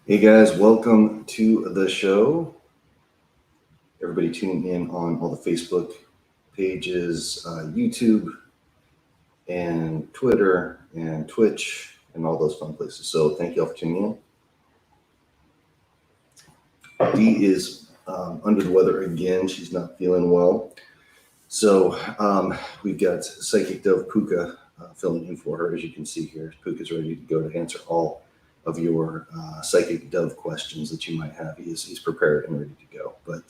Hey guys, welcome to the show. Everybody tuning in on all the Facebook pages, YouTube, and Twitter, and Twitch, and all those fun places. So thank you all for tuning in. Dee is under the weather again. She's not feeling well. So we've got Psychic Dove Puka filling in for her. As you can see here, Puka's ready to go to answer all of your Psychic Dove questions that you might have. He's prepared and ready to go. But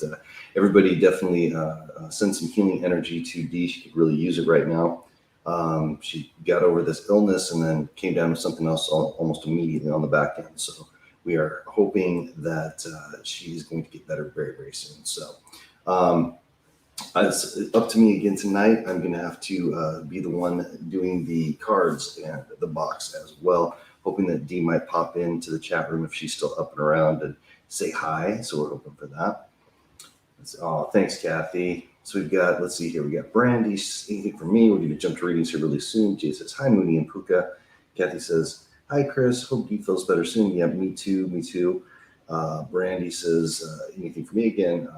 everybody definitely send some healing energy to Dee. She could really use it right now. She got over this illness and then came down with something else almost immediately on the back end. So we are hoping that she's going to get better very, very soon. So it's up to me again tonight. I'm going to have to be the one doing the cards and the box as well. Hoping that Dee might pop into the chat room if she's still up and around and say hi. So we're hoping for that. Thanks, Kathy. So we've got, let's see here, we got Brandy. Anything for me? We're going to jump to readings here really soon. Jay says, hi, Moonie and Puka. Kathy says, hi, Chris. Hope Dee feels better soon. Yeah, me too. Me too. Brandy says, anything for me again?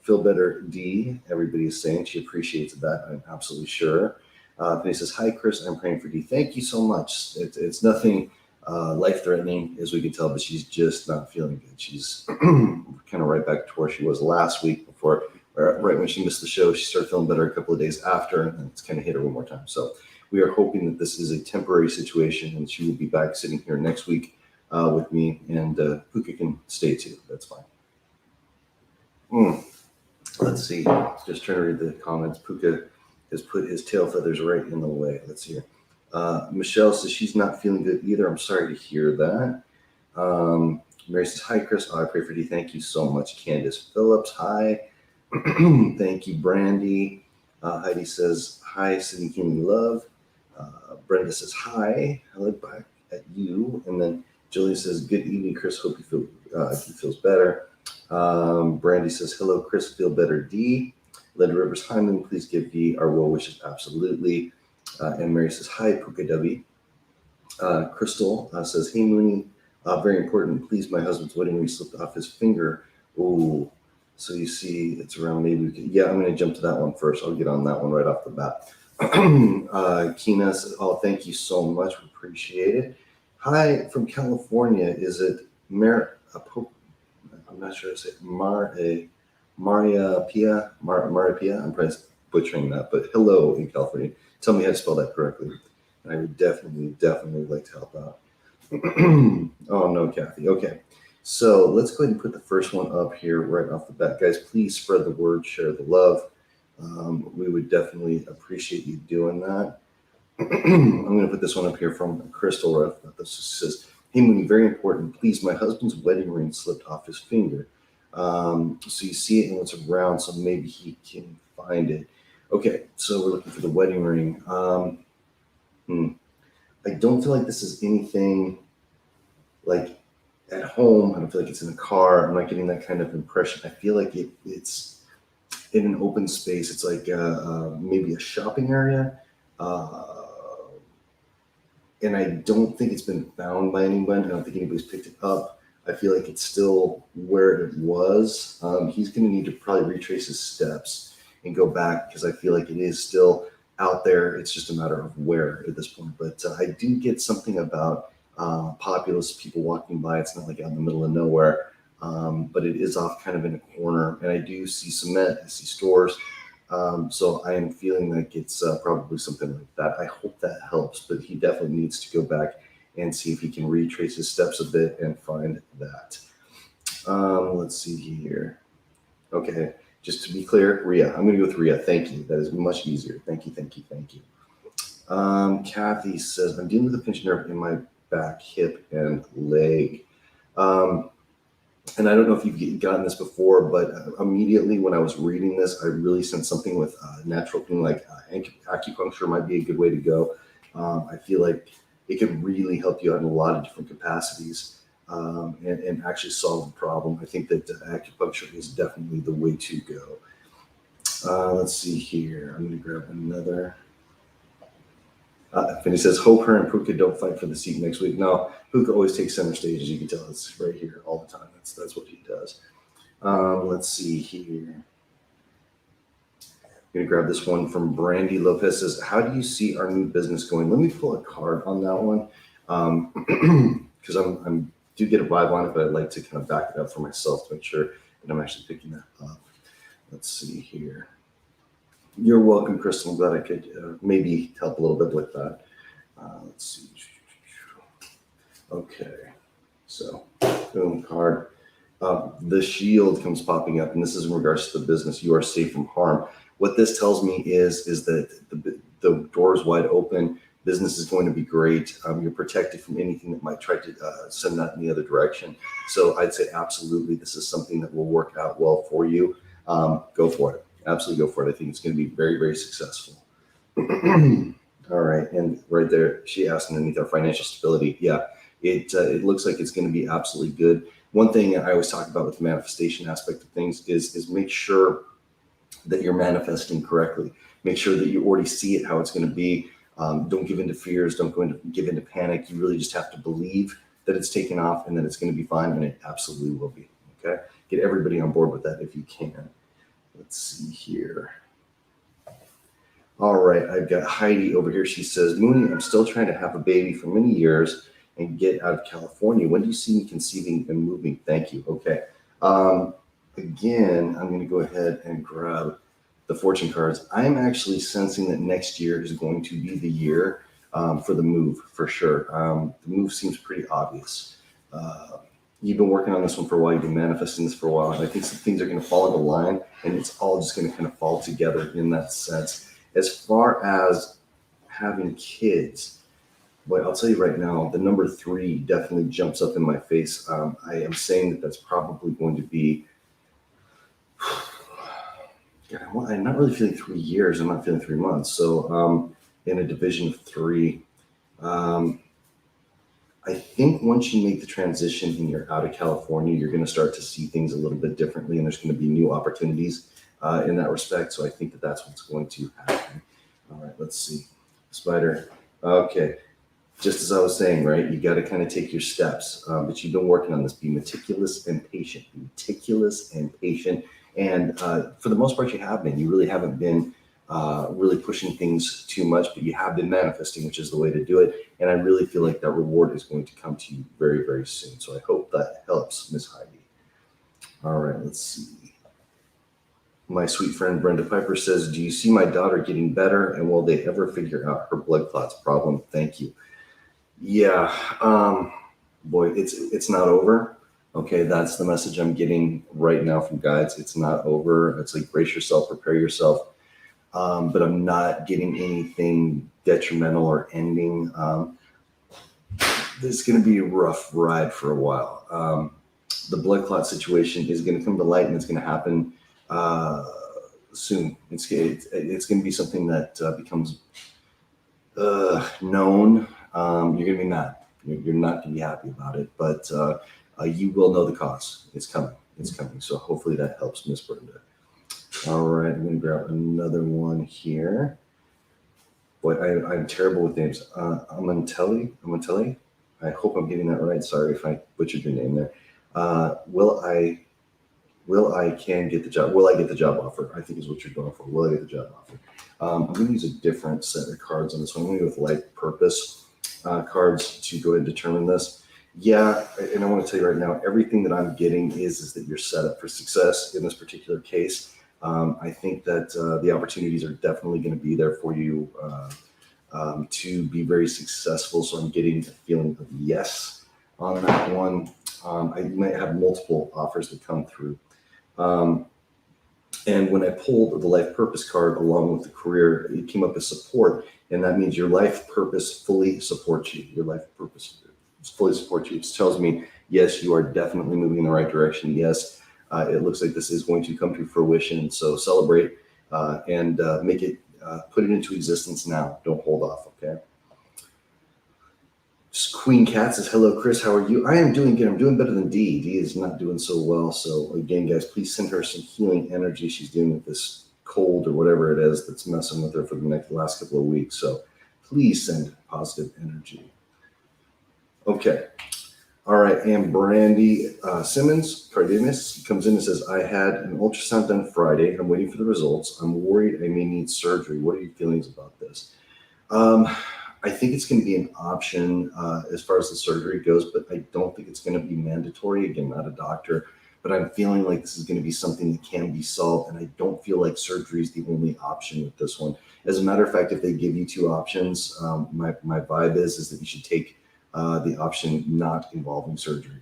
Feel better, Dee. Everybody is saying she appreciates that. I'm absolutely sure. Penny says, hi, Chris. I'm praying for Dee. Thank you so much. It's nothing life-threatening, as we can tell, but she's just not feeling good. She's kind of right back to where she was last week before, right when she missed the show. She started feeling better a couple of days after, and it's kind of hit her one more time. So we are hoping that this is a temporary situation, and she will be back sitting here next week with me, and Puka can stay too. That's fine. Let's see. Just trying to read the comments. Puka has put his tail feathers right in the way. Let's see here. Michelle says she's not feeling good either. I'm sorry to hear that. Mary says, hi, Chris. I pray for you. Thank you so much. Candace Phillips, hi. Thank you, Brandy. Heidi says, hi, sending healing love. Brenda says, hi. I look back at you. And then Julie says, good evening, Chris. Hope you he feels better. Brandy says, hello, Chris. Feel better, Dee. Leda Rivers, hi, Moon. Please give Dee our well wishes. Absolutely. And Mary says, hi, Puka W. Crystal says, hey, Moonie. Very important. Please, my husband's wedding ring slipped off his finger. Oh, so you see, it's around maybe. Yeah, I'm going to jump to that one first. I'll get on that one right off the bat. Kina says, oh, thank you so much. We appreciate it. Hi, from California. Is it I'm not sure to say Maria Pia. I'm probably butchering that, but hello in California. Tell me how to spell that correctly. And I would definitely like to help out. Oh, no, Kathy. Okay. So let's go ahead and put the first one up here right off the bat. Guys, please spread the word, share the love. We would definitely appreciate you doing that. I'm going to put this one up here from Crystal. This says, hey, Moonie, very important. Please, my husband's wedding ring slipped off his finger. So you see it and it's around, so maybe he can find it. Okay, so we're looking for the wedding ring. I don't feel like this is anything like at home. I don't feel like it's in a car. I'm not getting that kind of impression. I feel like it's in an open space. It's like maybe a shopping area. And I don't think it's been found by anyone. I don't think anybody's picked it up. I feel like it's still where it was. He's going to need to probably retrace his steps and go back because I feel like it is still out there. It's just a matter of where at this point. But I do get something about populous people walking by. It's not like out in the middle of nowhere, but it is off kind of in a corner. And I do see cement. I see stores. So I am feeling like it's probably something like that. I hope that helps, but he definitely needs to go back and see if he can retrace his steps a bit and find that. Let's see here. Okay, just to be clear, Rhea. I'm going to go with Rhea. Thank you. That is much easier. Thank you. Kathy says, I'm dealing with a pinched nerve in my back, hip, and leg. And I don't know if you've gotten this before, but immediately when I was reading this, I really sensed something with natural thing like acupuncture might be a good way to go. I feel like it could really help you out in a lot of different capacities and actually solve the problem. I think that acupuncture is definitely the way to go. Let's see here. I'm going to grab another. Finny says, hope her and Puka don't fight for the seat next week. No, Puka always takes center stage, as you can tell. It's right here all the time. That's what he does. Let's see here. I'm going to grab this one from Brandy Lopez. Says, how do you see our new business going? Let me pull a card on that one, because I'm do get a vibe on it, but I'd like to kind of back it up for myself to make sure that I'm actually picking that up. Let's see here. You're welcome, Crystal. I'm glad I could maybe help a little bit with that. Let's see. Okay, so boom, card. The shield comes popping up, and this is in regards to the business. You are safe from harm. What this tells me is that the door is wide open. Business is going to be great. You're protected from anything that might try to send that in the other direction. So I'd say absolutely, this is something that will work out well for you. Go for it. Absolutely go for it. I think it's going to be very, very successful. All right, and right there, she asked underneath our financial stability. Yeah, it looks like it's going to be absolutely good. One thing I always talk about with the manifestation aspect of things is make sure that you're manifesting correctly. Make sure that you already see it how it's going to be. Don't give into fears. Don't give into panic. You really just have to believe that it's taken off and that it's going to be fine, and it absolutely will be. Okay, get everybody on board with that if you can. Let's see here. All right, I've got Heidi over here. She says, Moonie, I'm still trying to have a baby for many years and get out of California. When do you see me conceiving and moving? Thank you. Okay. Again, I'm going to go ahead and grab the fortune cards. I'm actually sensing that next year is going to be the year for the move, for sure. The move seems pretty obvious. You've been working on this one for a while. You've been manifesting this for a while. And I think some things are going to fall into line, and it's all just going to kind of fall together in that sense. As far as having kids, but I'll tell you right now, the number 3 definitely jumps up in my face. I am saying that that's probably going to be, I'm not really feeling 3 years. I'm not feeling 3 months. So in a division of 3, I think once you make the transition and you're out of California, you're going to start to see things a little bit differently, and there's going to be new opportunities in that respect. So I think that that's what's going to happen. All right, let's see. Spider. Okay. Just as I was saying, right, you got to kind of take your steps, but you've been working on this. Be meticulous and patient. Be meticulous and patient. And for the most part, you have been. You really haven't been really pushing things too much, but you have been manifesting, which is the way to do it. And I really feel like that reward is going to come to you very, very soon. So I hope that helps, Miss Heidi. All right, let's see. My sweet friend Brenda Piper says, do you see my daughter getting better, and will they ever figure out her blood clots problem? Thank you. Yeah, boy, it's not over. Okay, that's the message I'm getting right now from guides. It's not over. It's like brace yourself, prepare yourself. But I'm not getting anything detrimental or ending. This is going to be a rough ride for a while. The blood clot situation is going to come to light, and it's going to happen soon. It's going to be something that becomes known. You're going to be mad. You're not going to be happy about it, but you will know the cause. It's coming. It's coming. So hopefully that helps, Miss Brenda. All right, I'm going to grab another one here. Boy, I'm terrible with names. Amantelli. I hope I'm getting that right. Sorry if I butchered your name there. Will I get the job? Will I get the job offer? I think is what you're going for. Will I get the job offer? I'm going to use a different set of cards on this one. I'm going to go with life purpose cards to go ahead and determine this. Yeah, and I want to tell you right now, everything that I'm getting is that you're set up for success in this particular case. I think that the opportunities are definitely going to be there for you to be very successful. So I'm getting a feeling of yes on that one. I might have multiple offers that come through. And when I pulled the life purpose card along with the career, it came up as support. And that means your life purpose fully supports you. Your life purpose fully supports you. It tells me, yes, you are definitely moving in the right direction. Yes, it looks like this is going to come to fruition. So celebrate and make it, put it into existence now. Don't hold off, okay? Queen Cat says, hello, Chris, how are you? I am doing good. I'm doing better than Dee. Dee is not doing so well. So again, guys, please send her some healing energy. She's dealing with this cold or whatever it is that's messing with her for the last couple of weeks. So please send positive energy. Okay. All right. And Brandy Simmons, Cardenas, comes in and says, I had an ultrasound done Friday and I'm waiting for the results. I'm worried I may need surgery. What are your feelings about this? Um, I think it's going to be an option as far as the surgery goes, but I don't think it's going to be mandatory. Again, not a doctor, but I'm feeling like this is going to be something that can be solved. And I don't feel like surgery is the only option with this one. As a matter of fact, if they give you two options, my vibe is that you should take the option not involving surgery.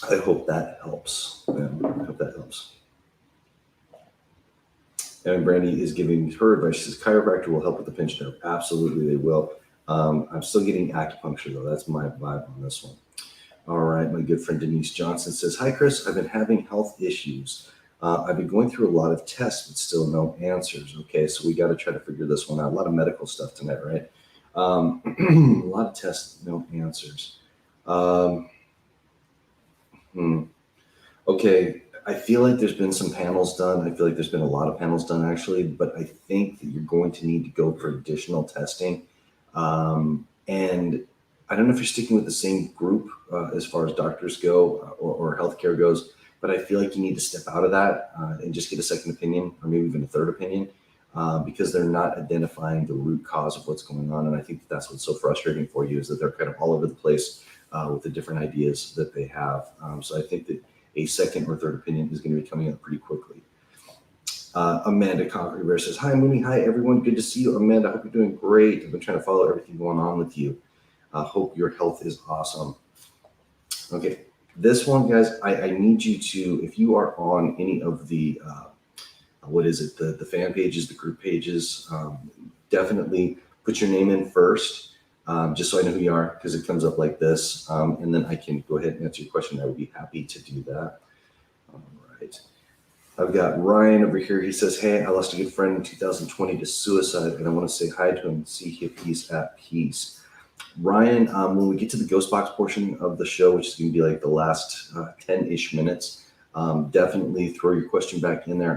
I hope that helps. Yeah, I hope that helps. And Brandy is giving her advice. She says chiropractor will help with the pinched nerve. Absolutely, they will. I'm still getting acupuncture though. That's my vibe on this one. All right, my good friend Denise Johnson says, "Hi Chris, I've been having health issues. I've been going through a lot of tests, but still no answers." Okay, so we got to try to figure this one out. A lot of medical stuff tonight, right? A lot of tests, no answers. Um, hmm. Okay, I feel like there's been some panels done. I feel like there's been a lot of panels done actually, but I think that you're going to need to go for additional testing. And I don't know if you're sticking with the same group as far as doctors go or healthcare goes, but I feel like you need to step out of that and just get a second opinion or maybe even a third opinion because they're not identifying the root cause of what's going on. And I think that's what's so frustrating for you is that they're kind of all over the place with the different ideas that they have. So I think that a second or third opinion is going to be coming up pretty quickly. Amanda Conquer says, "Hi, Moonie. Hi, everyone. Good to see you. Amanda, I hope you're doing great. I've been trying to follow everything going on with you. Hope your health is awesome." Okay. This one, guys, I need you to, if you are on any of the, what is it, the fan pages, the group pages, definitely put your name in first, just so I know who you are, because it comes up like this. And then I can go ahead and answer your question. I would be happy to do that. All right. I've got Ryan over here. He says, "Hey, I lost a good friend in 2020 to suicide, and I want to say hi to him and see if he's at peace." Ryan, when we get to the ghost box portion of the show, which is going to be like the last 10-ish minutes, definitely throw your question back in there.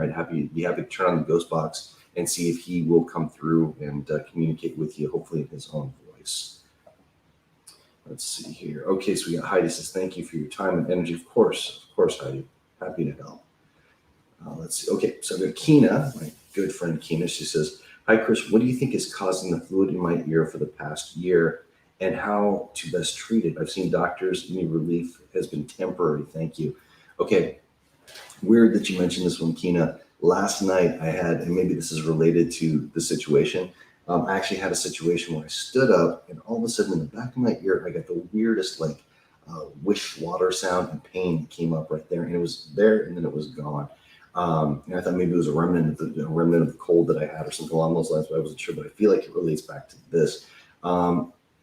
Be happy to turn on the ghost box and see if he will come through and communicate with you, hopefully in his own voice. Let's see here. Okay, so we got Heidi says, "Thank you for your time and energy." Of course, Heidi. Happy to help. Let's see. Okay, so I've got Keena, my good friend Keena. She says, "Hi, Chris. What do you think is causing the fluid in my ear for the past year and how to best treat it? I've seen doctors. Any relief has been temporary. Thank you." Okay, weird that you mentioned this one, Keena. Last night I had, and maybe this is related to the situation, I actually had a situation where I stood up and all of a sudden in the back of my ear, I got the weirdest, like, wish water sound and pain that came up right there. And it was there and then it was gone. And I thought maybe it was a remnant of the cold that I had or something along those lines, but I wasn't sure. But I feel like it relates back to this.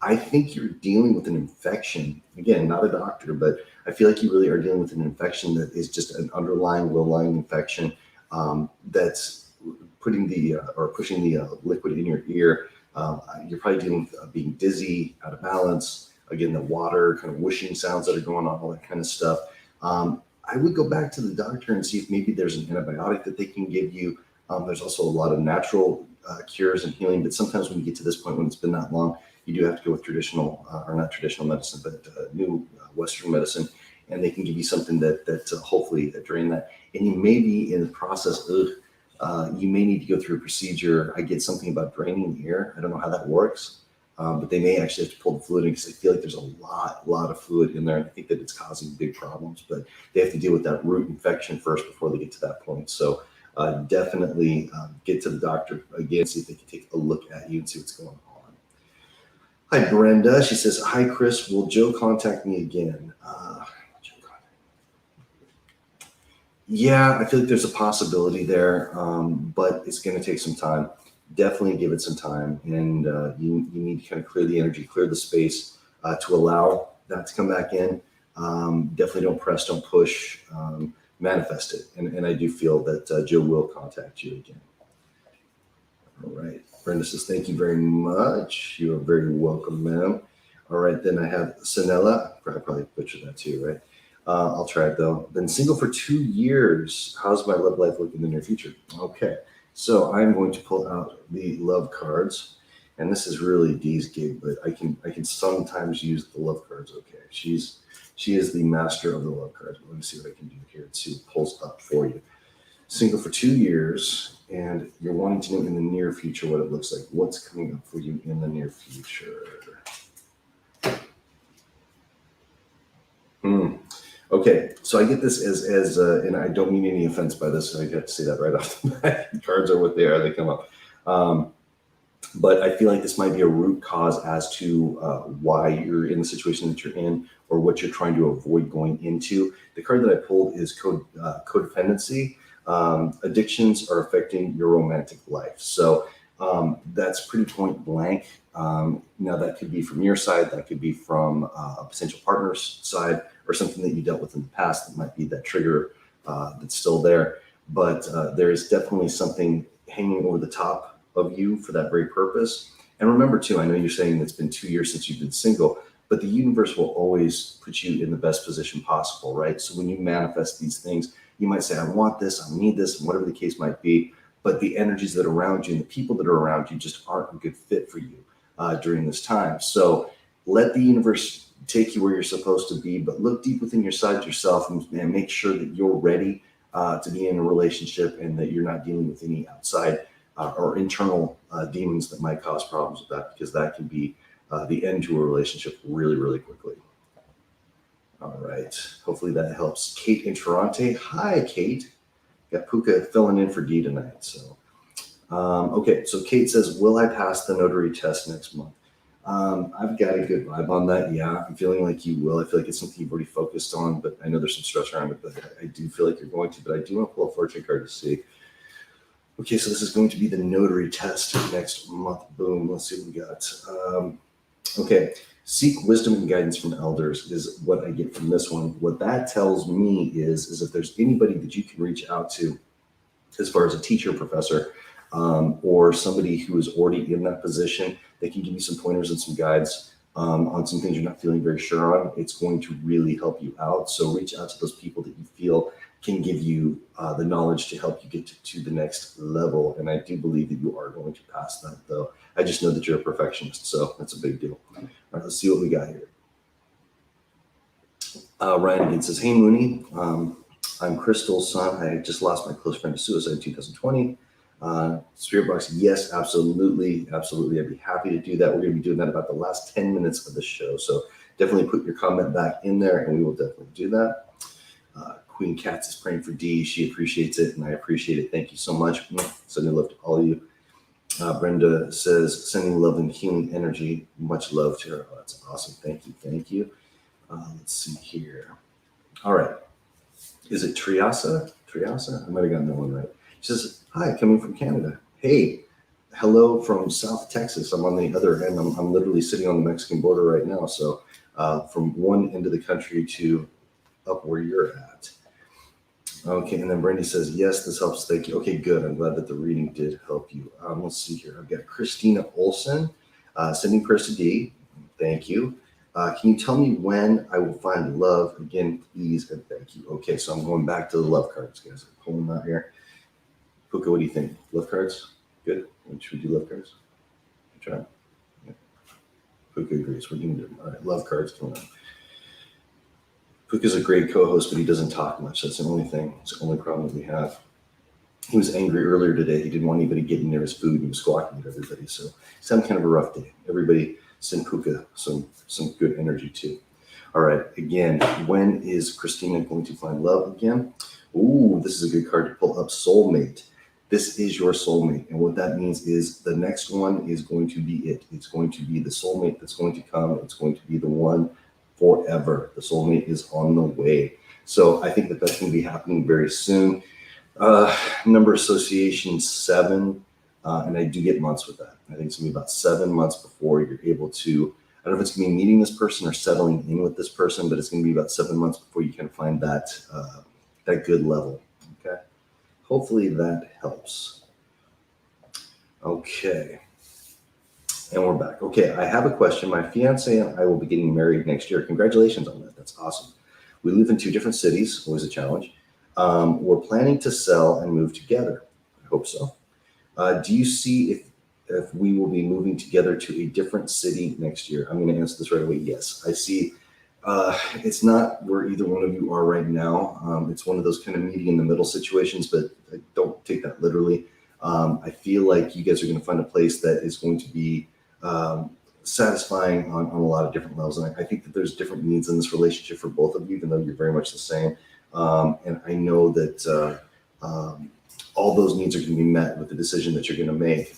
I think you're dealing with an infection. Again, not a doctor, but I feel like you really are dealing with an infection that is just an underlying, low-lying infection that's putting the or pushing the liquid in your ear. You're probably dealing with being dizzy, out of balance. Again, the water kind of whooshing sounds that are going on, all that kind of stuff. I would go back to the doctor and see if maybe there's an antibiotic that they can give you. There's also a lot of natural cures and healing, but sometimes when you get to this point, when it's been that long, you do have to go with traditional, or not traditional medicine, but new Western medicine, and they can give you something that hopefully drain that. And you may be in the process of, you may need to go through a procedure. I get something about draining the ear. I don't know how that works. But they may actually have to pull the fluid in because I feel like there's a lot of fluid in there. And I think that it's causing big problems, but they have to deal with that root infection first before they get to that point. So definitely get to the doctor again, see if they can take a look at you and see what's going on. Hi, Brenda. She says, "Hi, Chris. Will Joe contact me again?" Yeah, I feel like there's a possibility there, but it's going to take some time. Definitely give it some time, and you need to kind of clear the energy, clear the space to allow that to come back in. Definitely don't press, don't push, manifest it. And I do feel that Joe will contact you again. All right. Brenda says, "Thank you very much. You are very welcome, ma'am." All right. Then I have Sanella. I probably butchered that too, right? I'll try it though. "Been single for 2 years. How's my love life looking in the near future?" Okay. So I'm going to pull out the love cards And this is really Dee's gig, but I can sometimes use the love cards. Okay, she is the master of the love cards. Let me see what I can do here and see what pulls up for you. Single for 2 years, and you're wanting to know in the near future what it looks like. What's coming up for you in the near future? Okay, so I get this as and I don't mean any offense by this. I have to say that right off the bat. Cards are what they are; they come up. But I feel like this might be a root cause as to why you're in the situation that you're in, or what you're trying to avoid going into. The card that I pulled is codependency. Addictions are affecting your romantic life. So that's pretty point blank. Now that could be from your side, that could be from a potential partner's side, or something that you dealt with in the past that might be that trigger that's still there. But there is definitely something hanging over the top of you for that very purpose. And remember too, I know you're saying it's been 2 years since you've been single, but the universe will always put you in the best position possible, right? So when you manifest these things, you might say, I want this, I need this, and whatever the case might be, but the energies that are around you and the people that are around you just aren't a good fit for you during this time. So let the universe take you where you're supposed to be, but look deep within yourself and make sure that you're ready to be in a relationship, and that you're not dealing with any outside or internal demons that might cause problems with that, because that can be the end to a relationship really, really quickly. All right. Hopefully that helps. Kate in Toronto. Hi, Kate. Got Puka filling in for D tonight. So, okay. So Kate says, will I pass the notary test next month? I've got a good vibe on that. Yeah, I'm feeling like you will. I feel like it's something you've already focused on, but I know there's some stress around it, but I do feel like you're going to. But I do want to pull a fortune card to see. Okay, so this is going to be the notary test next month. Boom. Let's see what we got. Okay. Seek wisdom and guidance from elders is what I get from this one. What that tells me is if there's anybody that you can reach out to, as far as a teacher, professor, or somebody who is already in that position, they can give you some pointers and some guides on some things you're not feeling very sure on. It's going to really help you out. So reach out to those people that you feel can give you the knowledge to help you get to the next level. And I do believe that you are going to pass that, though. I just know that you're a perfectionist, so that's a big deal. All right, let's see what we got here. Ryan again says, hey, Moonie, I'm Crystal's son. I just lost my close friend to suicide in 2020. Spirit Box, yes, absolutely. Absolutely. I'd be happy to do that. We're going to be doing that about the last 10 minutes of the show. So definitely put your comment back in there, and we will definitely do that. Queen Katz is praying for D. She appreciates it, and I appreciate it. Thank you so much. Sending love to all of you. Brenda says, sending love and healing energy. Much love to her. Oh, that's awesome. Thank you. Thank you. Let's see here. All right. Is it Triasa? I might have gotten that one right. She says, hi, coming from Canada. Hey, hello from South Texas. I'm on the other end. I'm literally sitting on the Mexican border right now. So from one end of the country to up where you're at. Okay, and then Brandy says, yes, this helps. Thank you. Okay, good. I'm glad that the reading did help you. Let's see here. I've got Christina Olson, sending prayers to D. Thank you. Can you tell me when I will find love again, please? And thank you. Okay, so I'm going back to the love cards, guys. I'm pulling them out here. Puka, what do you think? Love cards? Good. Should we do love cards? Try. Yeah. Puka agrees. We're going to do them. All right, love cards coming up. Puka's a great co-host, but he doesn't talk much. That's the only thing. It's the only problem that we have. He was angry earlier today. He didn't want anybody getting near his food. He was squawking at everybody. So he's having kind of a rough day. Everybody send Puka some good energy too. All right. Again, when is Christina going to find love again? Ooh, this is a good card to pull up. Soulmate. This is your soulmate. And what that means is the next one is going to be it. It's going to be the soulmate that's going to come. It's going to be the one forever. The soulmate is on the way. So I think that that's going to be happening very soon. Number association 7. And I do get months with that. I think it's going to be about 7 months before you're able to, I don't know if it's going to be meeting this person or settling in with this person, but it's going to be about 7 months before you can find that good level. Okay. Hopefully that helps. Okay. And we're back. Okay. I have a question. My fiance and I will be getting married next year. Congratulations on that. That's awesome. We live in 2 different cities. Always a challenge. We're planning to sell and move together. I hope so. Do you see if we will be moving together to a different city next year. I'm going to answer this right away. Yes, I see. It's not where either one of you are right now. It's one of those kind of meeting in the middle situations, but I don't take that literally. I feel like you guys are going to find a place that is going to be satisfying on a lot of different levels. And I think that there's different needs in this relationship for both of you, even though you're very much the same. And I know that all those needs are going to be met with the decision that you're going to make.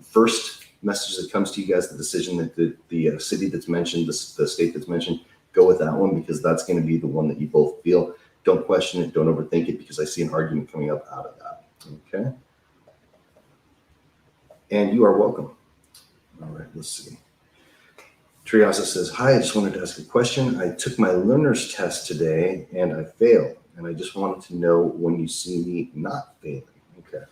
First message that comes to you guys, the decision that the city that's mentioned, the state that's mentioned, go with that one, because that's going to be the one that you both feel. Don't question it. Don't overthink it, because I see an argument coming up out of that. Okay. And you are welcome. All right, let's see. Triasa says, hi, I just wanted to ask a question. I took my learner's test today and I failed. And I just wanted to know when you see me not failing. Okay.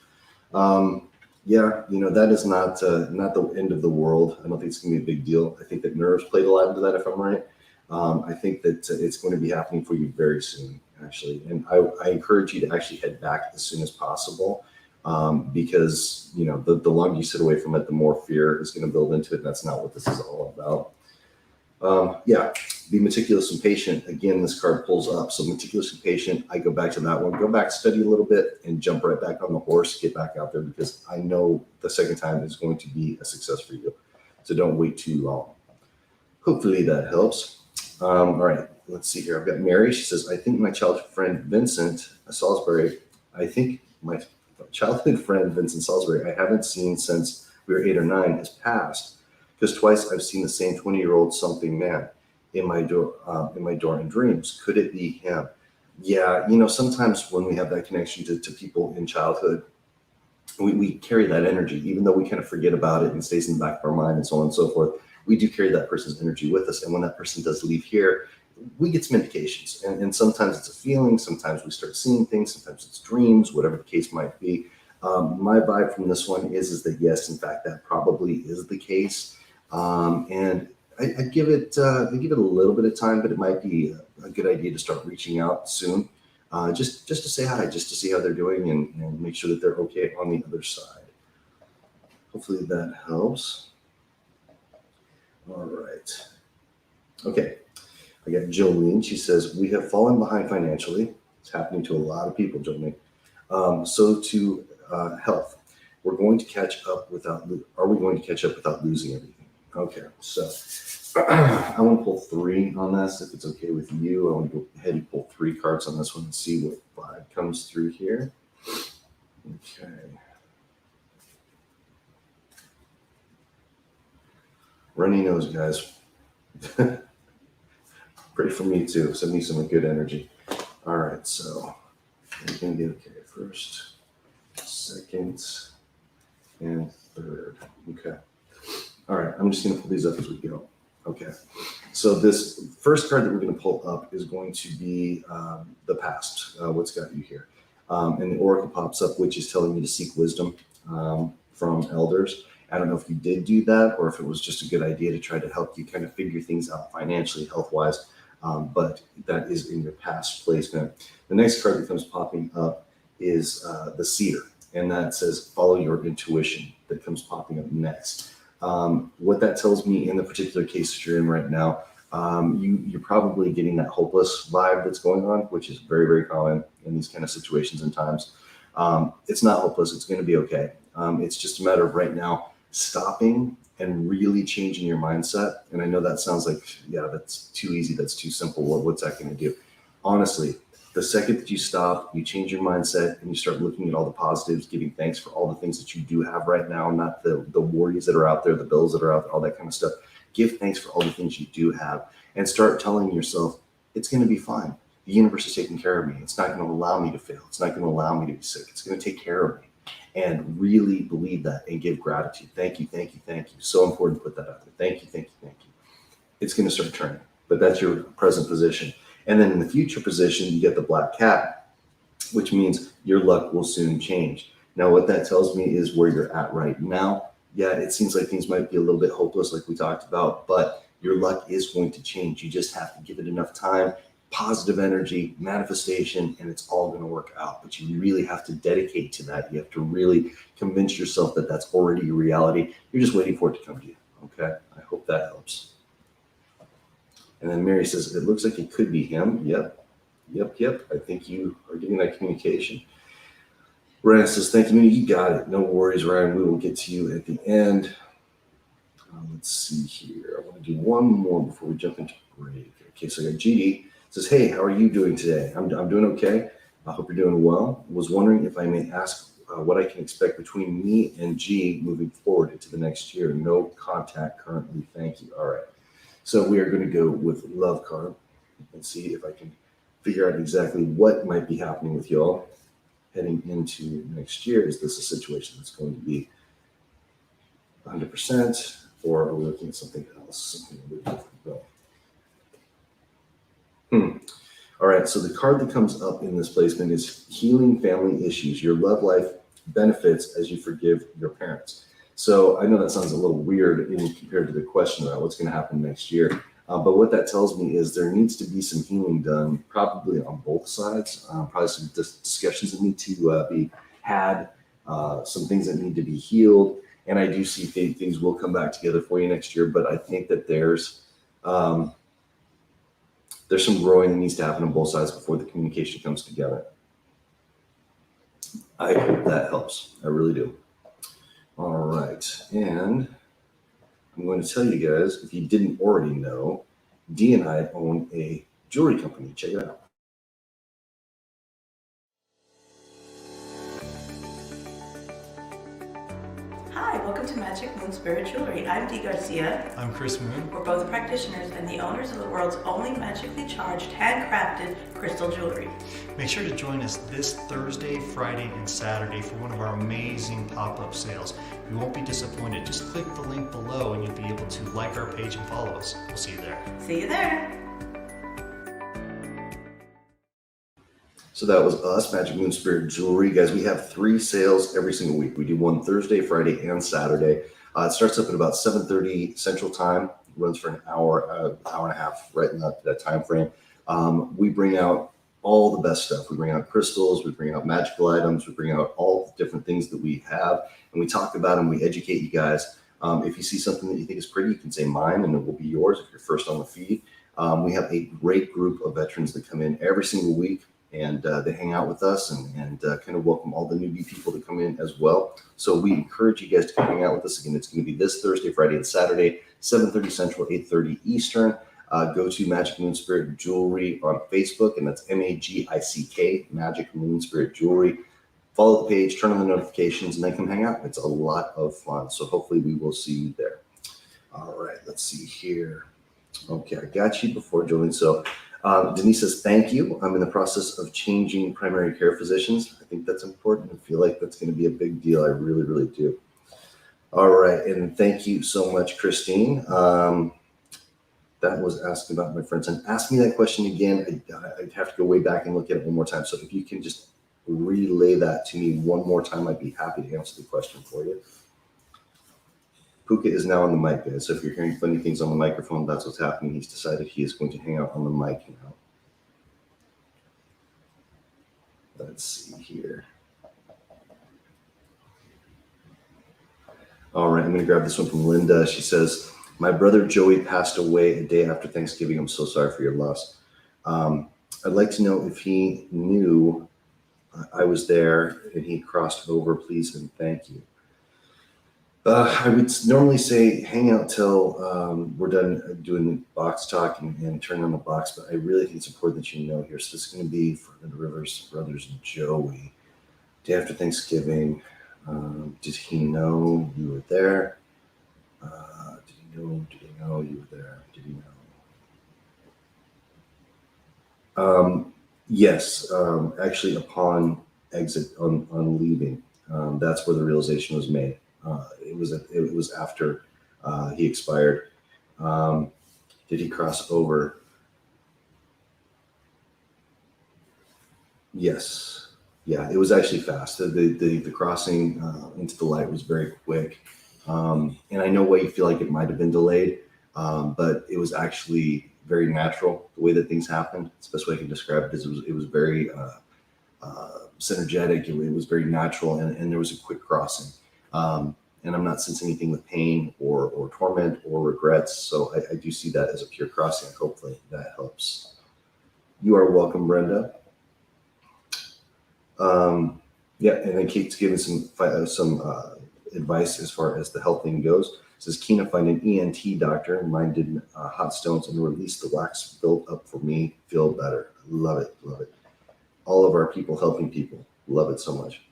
Yeah, that is not the end of the world. I don't think it's going to be a big deal. I think that nerves played a lot into that, if I'm right. I think that it's going to be happening for you very soon, actually. And I encourage you to actually head back as soon as possible, because, the longer you sit away from it, the more fear is going to build into it. And that's not what this is all about. Yeah, be meticulous and patient. Again, this card pulls up. So meticulous and patient, I go back to that one. Go back, study a little bit, and jump right back on the horse. Get back out there, because I know the second time is going to be a success for you. So don't wait too long. Hopefully that helps. All right, let's see here. I've got Mary. She says, I think my childhood friend Vincent Salisbury, I haven't seen since we were 8 or 9, has passed. Because twice I've seen the same 20-year-old something man in my door in dreams. Could it be him? Yeah, sometimes when we have that connection to people in childhood, we carry that energy, even though we kind of forget about it and stays in the back of our mind and so on and so forth. We do carry that person's energy with us. And when that person does leave here, we get some indications. And sometimes it's a feeling, sometimes we start seeing things, sometimes it's dreams, whatever the case might be. My vibe from this one is that yes, in fact, that probably is the case. And I give it a little bit of time, but it might be a good idea to start reaching out soon, just to say hi, just to see how they're doing and make sure that they're okay on the other side. Hopefully that helps. All right. Okay. I got Jolene. She says, we have fallen behind financially. It's happening to a lot of people, Jolene. So to health, are we going to catch up without losing everything? Okay, so I want to pull 3 on this, if it's okay with you. I want to go ahead and pull 3 cards on this one and see what vibe comes through here. Okay. Runny nose, guys. Pray for me too. Send me some good energy. All right, so we're going to get first, second, and third. Okay. All right, I'm just going to pull these up as we go. Okay, so this first card that we're going to pull up is going to be the past, what's got you here. And the oracle pops up, which is telling you to seek wisdom from elders. I don't know if you did do that or if it was just a good idea to try to help you kind of figure things out financially, health-wise, but that is in your past placement. The next card that comes popping up is the cedar, and that says follow your intuition, that comes popping up next. What that tells me in the particular case that you're in right now, you're probably getting that hopeless vibe that's going on, which is very, very common in these kind of situations and times. It's not hopeless. It's going to be okay. It's just a matter of right now stopping and really changing your mindset. And I know that sounds like, yeah, that's too easy. That's too simple. What's that going to do? Honestly, the second that you stop, you change your mindset and you start looking at all the positives, giving thanks for all the things that you do have right now, not the worries that are out there, the bills that are out there, all that kind of stuff. Give thanks for all the things you do have and start telling yourself, it's going to be fine. The universe is taking care of me. It's not going to allow me to fail. It's not going to allow me to be sick. It's going to take care of me. And really believe that and give gratitude. Thank you, thank you, thank you. So important to put that out there. Thank you, thank you, thank you. It's going to start turning, but that's your present position. And then in the future position, you get the black cat, which means your luck will soon change. Now, what that tells me is where you're at right now. Yeah, it seems like things might be a little bit hopeless like we talked about, but your luck is going to change. You just have to give it enough time, positive energy, manifestation, and it's all going to work out. But you really have to dedicate to that. You have to really convince yourself that that's already your reality. You're just waiting for it to come to you. Okay, I hope that helps. And then Mary says, it looks like it could be him. Yep. I think you are getting that communication. Ryan says, thank you, Moonie. You got it. No worries, Ryan. We will get to you at the end. Let's see here. I want to do one more before we jump into break. Okay, so I got GD. Says, hey, how are you doing today? I'm doing okay. I hope you're doing well. Was wondering if I may ask what I can expect between me and G moving forward into the next year. No contact currently. Thank you. All right. So we are going to go with love card and see if I can figure out exactly what might be happening with y'all heading into next year. Is this a situation that's going to be 100%, or are we looking at something else? Something a little different. All right, so the card that comes up in this placement is healing family issues. Your love life benefits as you forgive your parents. So I know that sounds a little weird compared to the question about what's going to happen next year. But what that tells me is there needs to be some healing done, probably on both sides. Probably some discussions that need to be had, some things that need to be healed. And I do see things will come back together for you next year. But I think that there's some growing that needs to happen on both sides before the communication comes together. I hope that helps. I really do. All right. And I'm going to tell you guys, if you didn't already know, Dee and I own a jewelry company. Check it out. Hi, welcome to Magic Moon Spirit Jewelry. I'm Dee Garcia. I'm Chris Moon. We're both practitioners and the owners of the world's only magically charged, handcrafted crystal jewelry. Make sure to join us this Thursday, Friday, and Saturday for one of our amazing pop-up sales. You won't be disappointed. Just click the link below and you'll be able to like our page and follow us. We'll see you there. See you there. So that was us, Magic Moon Spirit Jewelry. Guys, we have 3 sales every single week. We do one Thursday, Friday, and Saturday. It starts up at about 7:30 Central Time. It runs for an hour, hour and a half, right in that time frame. We bring out all the best stuff. We bring out crystals, we bring out magical items, we bring out all the different things that we have, and we talk about them, we educate you guys. If you see something that you think is pretty, you can say mine, and it will be yours if you're first on the feed. We have a great group of veterans that come in every single week, and they hang out with us and kind of welcome all the newbie people that come in as well. So we encourage you guys to come hang out with us. Again, it's going to be this Thursday, Friday, and Saturday, 7:30 Central, 8:30 Eastern. Go to Magic Moon Spirit Jewelry on Facebook, and that's MAGICK, Magic Moon Spirit Jewelry. Follow the page, turn on the notifications, and then come hang out. It's a lot of fun. So hopefully we will see you there. All right, let's see here. Okay, I got you before, Julian. So Denise says, thank you. I'm in the process of changing primary care physicians. I think that's important. I feel like that's going to be a big deal. I really, really do. All right. And thank you so much, Christine. That was asking about my friends. And ask me that question again. I'd have to go way back and look at it one more time. So if you can just relay that to me one more time, I'd be happy to answer the question for you. Puka is now on the mic, guys. So if you're hearing funny things on the microphone, that's what's happening. He's decided he is going to hang out on the mic now. Let's see here. All right, I'm going to grab this one from Linda. She says, my brother Joey passed away a day after Thanksgiving. I'm so sorry for your loss. I'd like to know if he knew I was there and he crossed over, please, and thank you. I would normally say hang out till we're done doing box talk and turn on the box, but I really think it's important that you know here. So this is going to be for the Rivers brothers and Joey. Day after Thanksgiving, did he know you were there? Did he know you were there? Did he know? Yes, actually upon exit, on leaving, that's where the realization was made. It was after he expired. Did he cross over? Yes. Yeah, it was actually fast. The crossing into the light was very quick. And I know why you feel like it might have been delayed, but it was actually very natural. The way that things happened, it's the best way I can describe it is it was very synergetic. It was very natural, and there was a quick crossing. And I'm not sensing anything with pain or torment or regrets. So I do see that as a pure crossing. Hopefully that helps. You are welcome, Brenda. Yeah, and then Kate's giving some advice as far as the health thing goes. It says, Keena, find an ENT doctor. Mine did hot stones and released the wax built up for me. Feel better. Love it. Love it. All of our people helping people. Love it so much.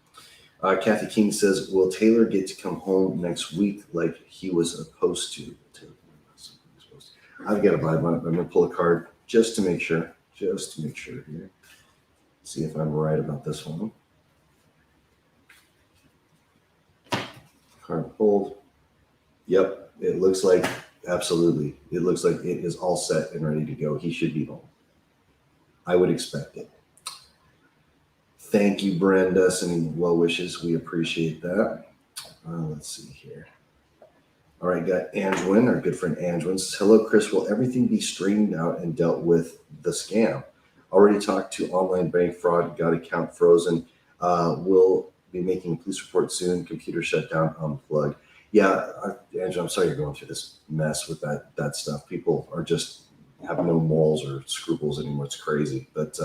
Kathy King says, will Taylor get to come home next week like he was supposed to? I've got to buy one. I'm going to pull a card just to make sure. Just to make sure here. See if I'm right about this one. Card pulled. Yep, it looks like, absolutely. It looks like it is all set and ready to go. He should be home. I would expect it. Thank you, Brenda. Sending well wishes. We appreciate that. Let's see here. All right, got Anjwin, our good friend Anjwin says, hello, Chris. Will everything be straightened out and dealt with the scam? Already talked to online bank fraud, got account frozen. Will be making a police report soon. Computer shut down, unplugged. Yeah, Angela, I'm sorry you're going through this mess with that stuff. People are just have no morals or scruples anymore. It's crazy. But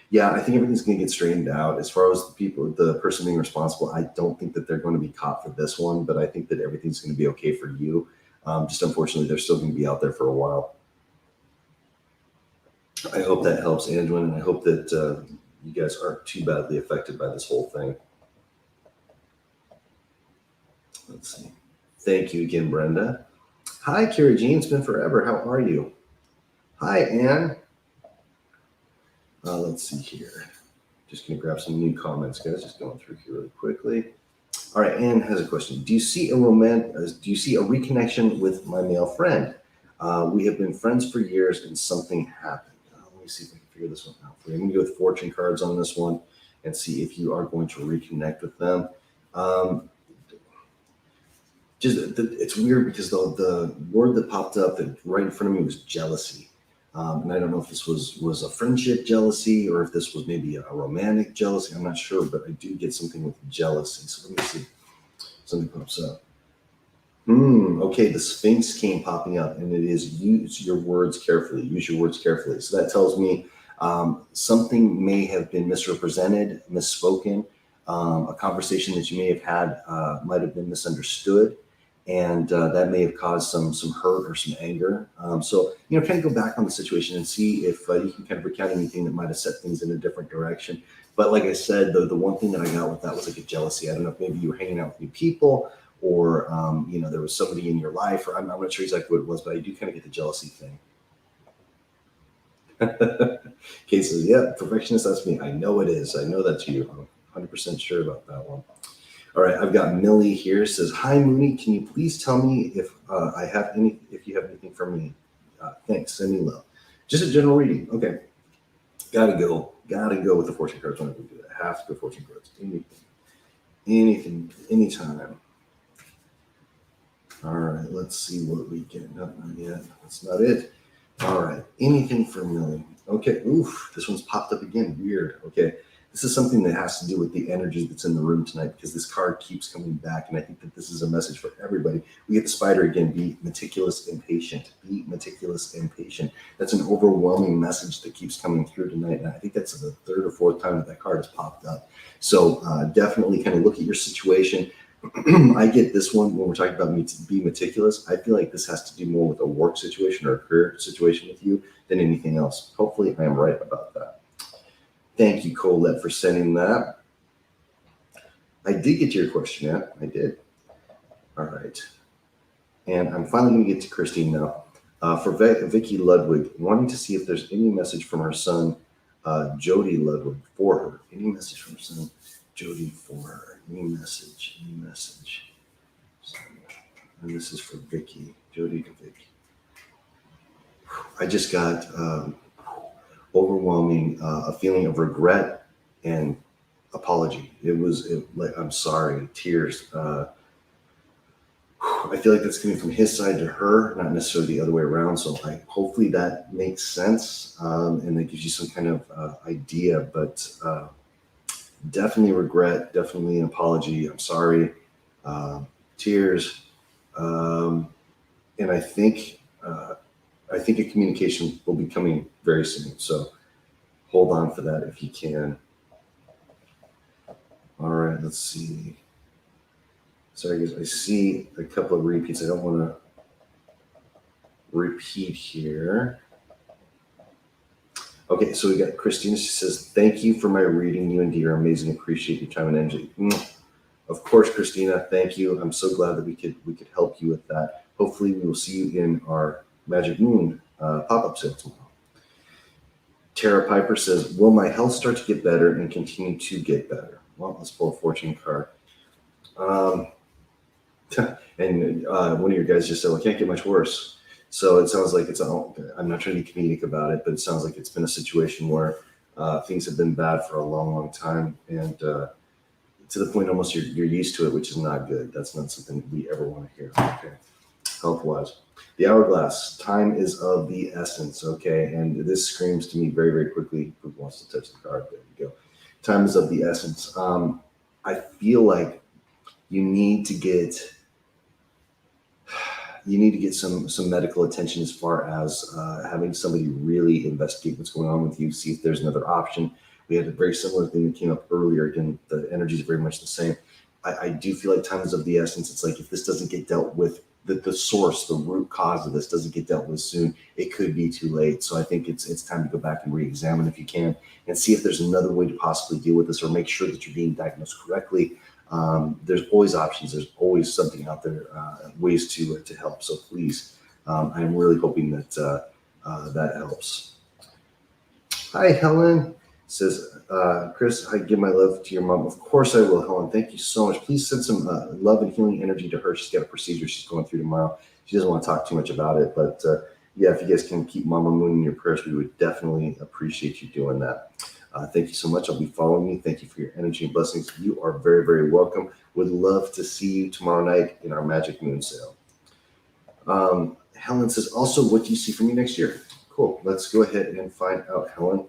yeah, I think everything's going to get straightened out. As far as the person being responsible, I don't think that they're going to be caught for this one, but I think that everything's going to be okay for you. Just unfortunately, they're still going to be out there for a while. I hope that helps, Anjwin, and I hope that you guys aren't too badly affected by this whole thing. Let's see. Thank you again, Brenda. Hi, Carrie Jean. It's been forever. How are you? Hi, Anne. Let's see here. Just going to grab some new comments, guys. Just going through here really quickly. All right, Anne has a question. Do you see a reconnection with my male friend? We have been friends for years and something happened. Let me see if I can figure this one out for you. I'm going to go with fortune cards on this one and see if you are going to reconnect with them. It's weird because the word that popped up that right in front of me was jealousy. And I don't know if this was a friendship jealousy or if this was maybe a romantic jealousy. I'm not sure, but I do get something with jealousy. So let me see. Something pops up. Okay, the Sphinx came popping up, and it is use your words carefully. Use your words carefully. So that tells me something may have been misrepresented, misspoken. A conversation that you may have had might have been misunderstood, and that may have caused some hurt or some anger. So, kind of go back on the situation and see if you can kind of recount anything that might have set things in a different direction. But like I said, the one thing that I got with that was like a jealousy. I don't know if maybe you were hanging out with new people or, there was somebody in your life, or I'm not sure exactly what it was, but I do kind of get the jealousy thing. Kate says, yeah, perfectionist, that's me. I know it is. I know that's you. I'm 100% sure about that one. All right, I've got Millie here. Says, hi, Moonie. Can you please tell me if you have anything for me? Thanks. Send me love. Just a general reading. Okay. Gotta go with the fortune cards when I do that. Have to go fortune cards. Anything, anytime. All right, let's see what we get. No, not yet. That's not it. All right, anything for Millie. Okay, oof, this one's popped up again. Weird. Okay, this is something that has to do with the energy that's in the room tonight because this card keeps coming back, and I think that this is a message for everybody. We get the spider again. Be meticulous and patient. Be meticulous and patient. That's an overwhelming message that keeps coming through tonight, and I think that's the third or fourth time that card has popped up. So definitely kind of look at your situation. I get this one when we're talking about me to be meticulous. I feel like this has to do more with a work situation or a career situation with you than anything else. Hopefully I am right about that. Thank you, Colette, for sending that. I did get to your question, yeah, I did. All right. And I'm finally going to get to Christine now. For Vicky Ludwig, wanting to see if there's any message from her son, Jody Ludwig, for her. Any message from her son, Jody, for her. Any message. And this is for Vicky, Jody to Vicky. I just got overwhelming a feeling of regret and apology. I'm sorry, tears. I feel like that's coming from his side to her, not necessarily the other way around. So hopefully that makes sense, and that gives you some kind of idea. But definitely regret, definitely an apology. I'm sorry, tears, and I think a communication will be coming very soon. So hold on for that if you can. All right, let's see. Sorry, guys, I see a couple of repeats. I don't want to repeat here. Okay, so we got Christina. She says, "Thank you for my reading. You and Dee are amazing. Appreciate your time and energy." Of course, Christina. Thank you. I'm so glad that we could help you with that. Hopefully, we will see you in our Magic Moon pop-up sale tomorrow. Tara Piper says, "Will my health start to get better and continue to get better?" Well, let's pull a fortune card. And one of your guys just said, "Well, it can't get much worse." So it sounds like I'm not trying to be comedic about it, but it sounds like it's been a situation where things have been bad for a long, long time. And to the point almost you're used to it, which is not good. That's not something we ever want to hear. Okay. Health-wise. The hourglass, time is of the essence. Okay. And this screams to me very, very quickly. Who wants to touch the card? There you go. Time is of the essence. I feel like you need to get some medical attention as far as having somebody really investigate what's going on with you, see if there's another option. We had a very similar thing that came up earlier. Again, the energy is very much the same. I do feel like time is of the essence. It's like if this doesn't get dealt with, the source, the root cause of this doesn't get dealt with soon, it could be too late. So I think it's time to go back and re-examine if you can and see if there's another way to possibly deal with this or make sure that you're being diagnosed correctly. There's always options. There's always something out there, ways to help. So please, I'm really hoping that that helps. Hi, Helen. Says, "Chris, I give my love to your mom." Of course I will, Helen. Thank you so much. Please send some love and healing energy to her. She's got a procedure she's going through tomorrow. She doesn't want to talk too much about it, but yeah, if you guys can keep Mama Moon in your prayers, we would definitely appreciate you doing that. Thank you so much. I'll be following you. Thank you for your energy and blessings. You are very, very welcome. Would love to see you tomorrow night in our Magic Moon sale. Helen says, "Also, what do you see for me next year?" Cool. Let's go ahead and find out, Helen.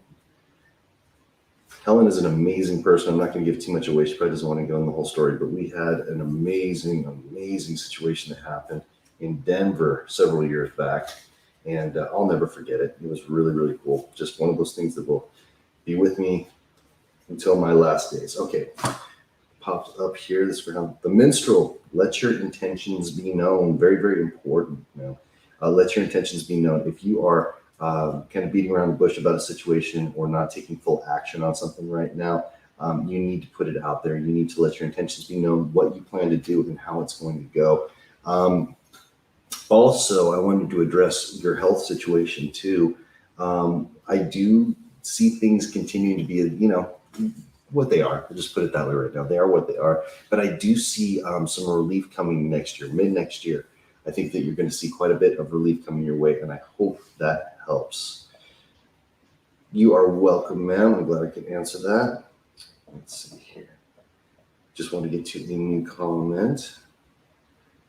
Helen is an amazing person. I'm not going to give too much away. She probably doesn't want to go in the whole story, but we had an amazing, amazing situation that happened in Denver several years back, and I'll never forget it. It was really, really cool. Just one of those things that will be with me until my last days. Okay, pops up here. This is for Helen. The minstrel. Let your intentions be known. Very, very important. Let your intentions be known. If you are kind of beating around the bush about a situation or not taking full action on something right now, you need to put it out there. You need to let your intentions be known, what you plan to do and how it's going to go. Also, I wanted to address your health situation too. I do see things continuing to be, what they are. I'll just put it that way right now. They are what they are. But I do see some relief coming next year, mid next year. I think that you're going to see quite a bit of relief coming your way, and I hope that helps. You are welcome, ma'am. I'm glad I could answer that. Let's see here. Just want to get to a new comment.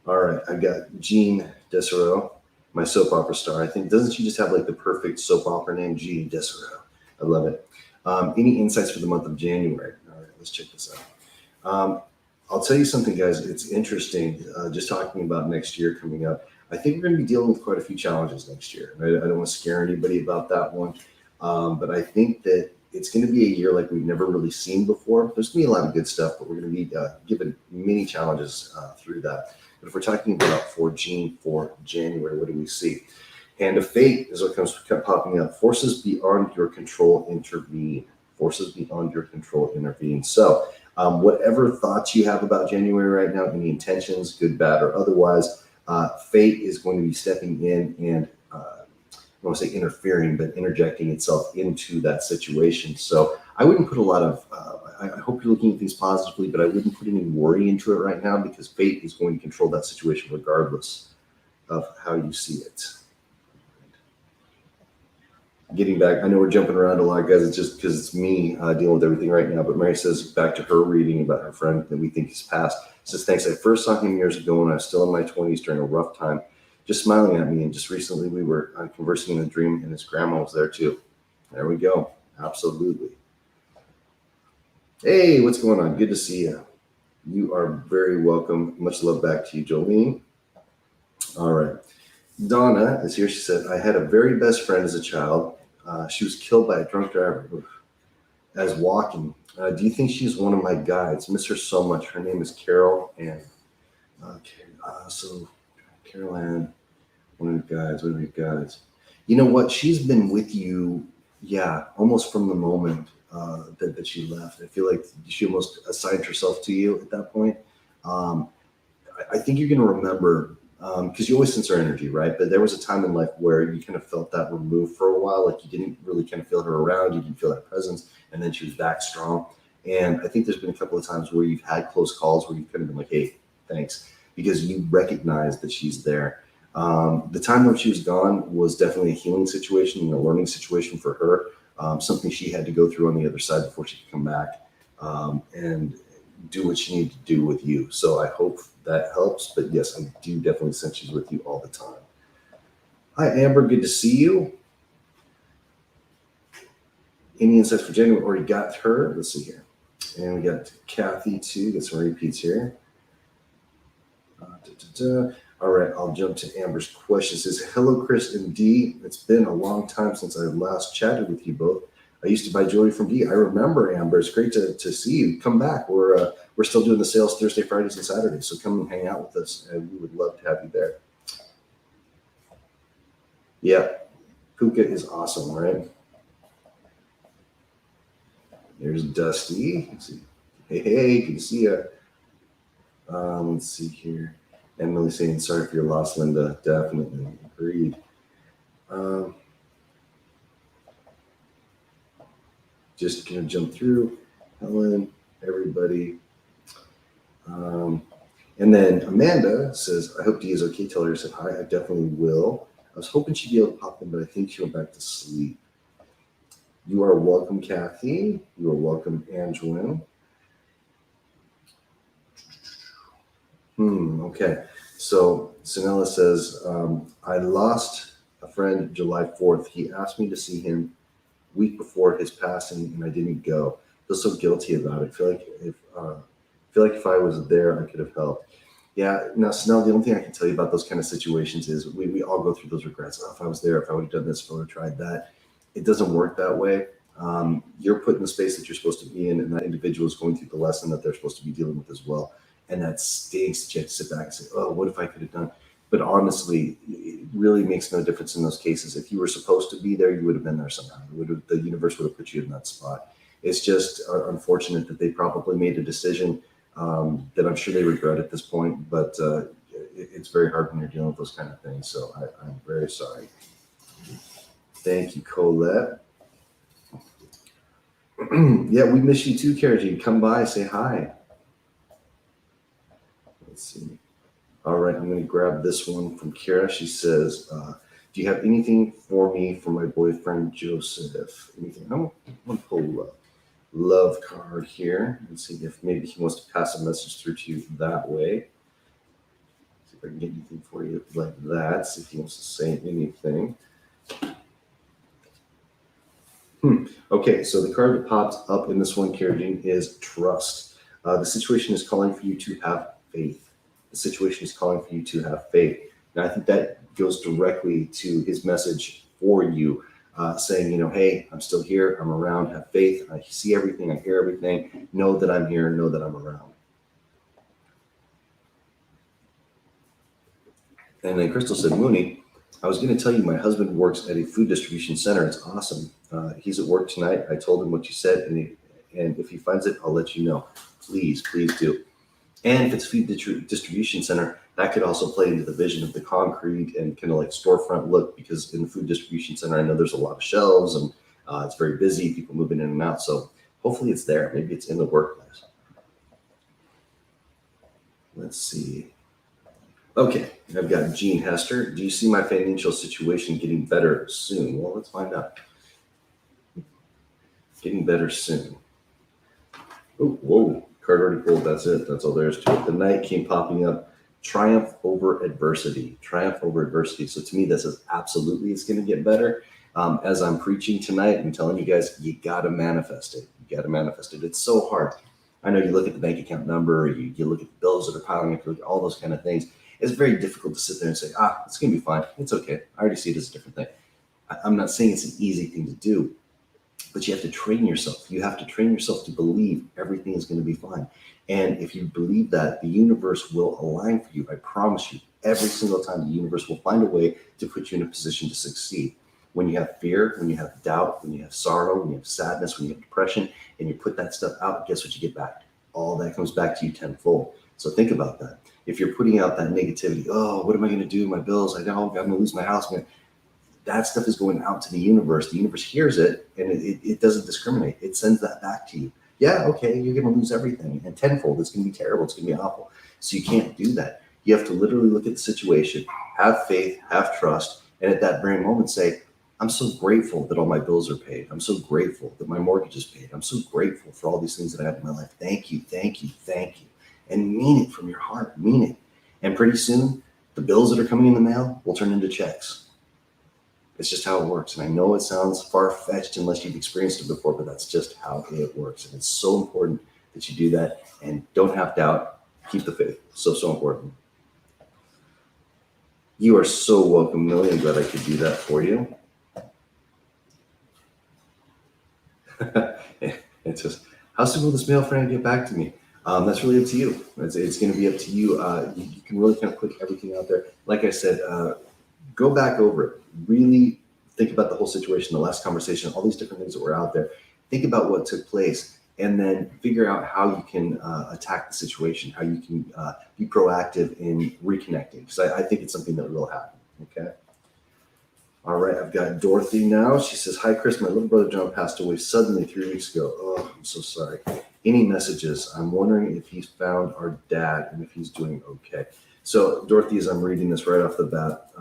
All right, I got Jean Dessereau, my soap opera star. I think, doesn't she just have like the perfect soap opera name? Jean Dessereau. I love it. Any insights for the month of January? All right, let's check this out. I'll tell you something, guys. It's interesting, just talking about next year coming up. I think we're going to be dealing with quite a few challenges next year. I don't want to scare anybody about that one, but I think that it's going to be a year like we've never really seen before. There's going to be a lot of good stuff, but we're going to be given many challenges through that. But if we're talking about for January, what do we see? Hand of Fate is what comes popping up. Forces beyond your control intervene. Forces beyond your control intervene. So whatever thoughts you have about January right now, any intentions, good, bad, or otherwise, fate is going to be stepping in and I don't want to say interfering, but interjecting itself into that situation. So I wouldn't put a lot of, I hope you're looking at things positively, but I wouldn't put any worry into it right now because fate is going to control that situation regardless of how you see it. getting back, I know we're jumping around a lot, guys. It's just because it's me dealing with everything right now. But Mary says back to her reading about her friend that we think is passed. Says, thanks. I first saw him years ago when I was still in my 20s during a rough time, just smiling at me. And just recently we were conversing in a dream, and his grandma was there too. There we go. Absolutely. Hey, what's going on? Good to see you. You are very welcome. Much love back to you, Jolene. All right. Donna is here. She said, I had a very best friend as a child. She was killed by a drunk driver as walking. Do you think she's one of my guides? Miss her so much. Her name is Carol Ann. Okay, so Carol Ann, one of your guides. You know what? She's been with you, yeah, almost from the moment that she left. I feel like she almost assigned herself to you at that point. I think you're going to remember, because you always sense her energy, right? But there was a time in life where you kind of felt that removed for a while, like you didn't really kind of feel her around, you didn't feel that presence, and then she was back strong. And I think there's been a couple of times where you've had close calls where you've kind of been like, hey, thanks, because you recognize that she's there. The time when she was gone was definitely a healing situation and a learning situation for her, something she had to go through on the other side before she could come back and do what she needed to do with you. So I hope that helps. But yes, I do definitely sense she's with you all the time. Hi, Amber. Good to see you. Any insights for January? Already got her. Let's see here. And we got Kathy too. Got some repeats here. All right, I'll jump to Amber's question. It says, hello, Chris and Dee. It's been a long time since I last chatted with you both. I used to buy jewelry from Dee. I remember, Amber. It's great to see you. Come back. We're still doing the sales Thursday, Fridays, and Saturdays. So come and hang out with us, and we would love to have you there. Yeah, Puka is awesome, right? There's Dusty. Let's see. Hey, good to see you. Let's see here. Emily saying, sorry for your loss, Linda. Definitely. Agreed. Just going to jump through. Helen, everybody. And then Amanda says, I hope Dee is okay. Tell her I said hi. I definitely will. I was hoping she'd be able to pop in, but I think she went back to sleep. You are welcome, Kathy. You are welcome, Angeline. Okay. So Sanella says, I lost a friend July 4th. He asked me to see him week before his passing, and I didn't go. I feel so guilty about it. I feel like if I was there, I could have helped. Yeah. Now, Sanella, the only thing I can tell you about those kind of situations is we all go through those regrets. Oh, if I was there, if I would have done this, if I would have tried that. It doesn't work that way. You're put in the space that you're supposed to be in, and that individual is going through the lesson that they're supposed to be dealing with as well. And that stinks that you have to sit back and say, oh, what if I could have done? But honestly, it really makes no difference in those cases. If you were supposed to be there, you would have been there somehow. The universe would have put you in that spot. It's just unfortunate that they probably made a decision that I'm sure they regret at this point. But it's very hard when you're dealing with those kind of things. So I'm very sorry. Thank you, Colette. Yeah, we miss you too, Kara Jean. Come by, say hi. Let's see. All right, I'm going to grab this one from Kara. She says, do you have anything for me for my boyfriend, Joseph? Anything? I want to pull a love card here and see if maybe he wants to pass a message through to you that way. See if I can get anything for you like that. See if he wants to say anything. Okay, so the card that popped up in this one, Kara Jean, is trust. The situation is calling for you to have faith. The situation is calling for you to have faith. Now, I think that goes directly to his message for you, saying, hey, I'm still here. I'm around. Have faith. I see everything. I hear everything. Know that I'm here. Know that I'm around. And then Crystal said, Moonie, I was going to tell you my husband works at a food distribution center. It's awesome. He's at work tonight. I told him what you said, and if he finds it, I'll let you know. Please do. And if it's food distribution center, that could also play into the vision of the concrete and kind of like storefront look, because in the food distribution center, I know there's a lot of shelves and it's very busy, people moving in and out. So hopefully it's there. Maybe it's in the workplace. Let's see. Okay, I've got Jean Hester. Do you see my financial situation getting better soon? Well, let's find out. Getting better soon. Oh, whoa. Card already pulled. That's it. That's all there is to it. The knight came popping up. Triumph over adversity. Triumph over adversity. So to me, this is absolutely it's going to get better. As I'm preaching tonight, I'm telling you guys, you got to manifest it. You got to manifest it. It's so hard. I know you look at the bank account number, you look at the bills that are piling up, you look at all those kind of things. It's very difficult to sit there and say, it's going to be fine. It's okay. I already see it as a different thing. I'm not saying it's an easy thing to do, but you have to train yourself. You have to train yourself to believe everything is going to be fine. And if you believe that, the universe will align for you. I promise you, every single time the universe will find a way to put you in a position to succeed. When you have fear, when you have doubt, when you have sorrow, when you have sadness, when you have depression, and you put that stuff out, guess what you get back? All that comes back to you tenfold. So think about that. If you're putting out that negativity, what am I going to do? My bills, I know I'm going to lose my house, man. That stuff is going out to the universe. The universe hears it, and it doesn't discriminate. It sends that back to you. Yeah, okay, you're going to lose everything. And tenfold, it's going to be terrible. It's going to be awful. So you can't do that. You have to literally look at the situation, have faith, have trust, and at that very moment say, I'm so grateful that all my bills are paid. I'm so grateful that my mortgage is paid. I'm so grateful for all these things that I have in my life. Thank you, thank you, thank you. And mean it from your heart. Mean it. And pretty soon, the bills that are coming in the mail will turn into checks. It's just how it works. And I know it sounds far-fetched unless you've experienced it before, but that's just how it works. And it's so important that you do that. And don't have doubt. Keep the faith. So important. You are so welcome, Millie. I'm glad I could do that for you. It's just, how soon will this mail friend get back to me? That's really up to you. It's going to be up to you. You can really kind of put everything out there. Like I said, go back over it. Really think about the whole situation, the last conversation, all these different things that were out there. Think about what took place, and then figure out how you can attack the situation, how you can be proactive in reconnecting. Because I think it's something that will happen. Okay. All right, I've got Dorothy now. She says, hi, Chris. My little brother John passed away suddenly 3 weeks ago. Oh, I'm so sorry. Any messages? I'm wondering if he's found our dad and if he's doing okay. So, Dorothy, as I'm reading this right off the bat,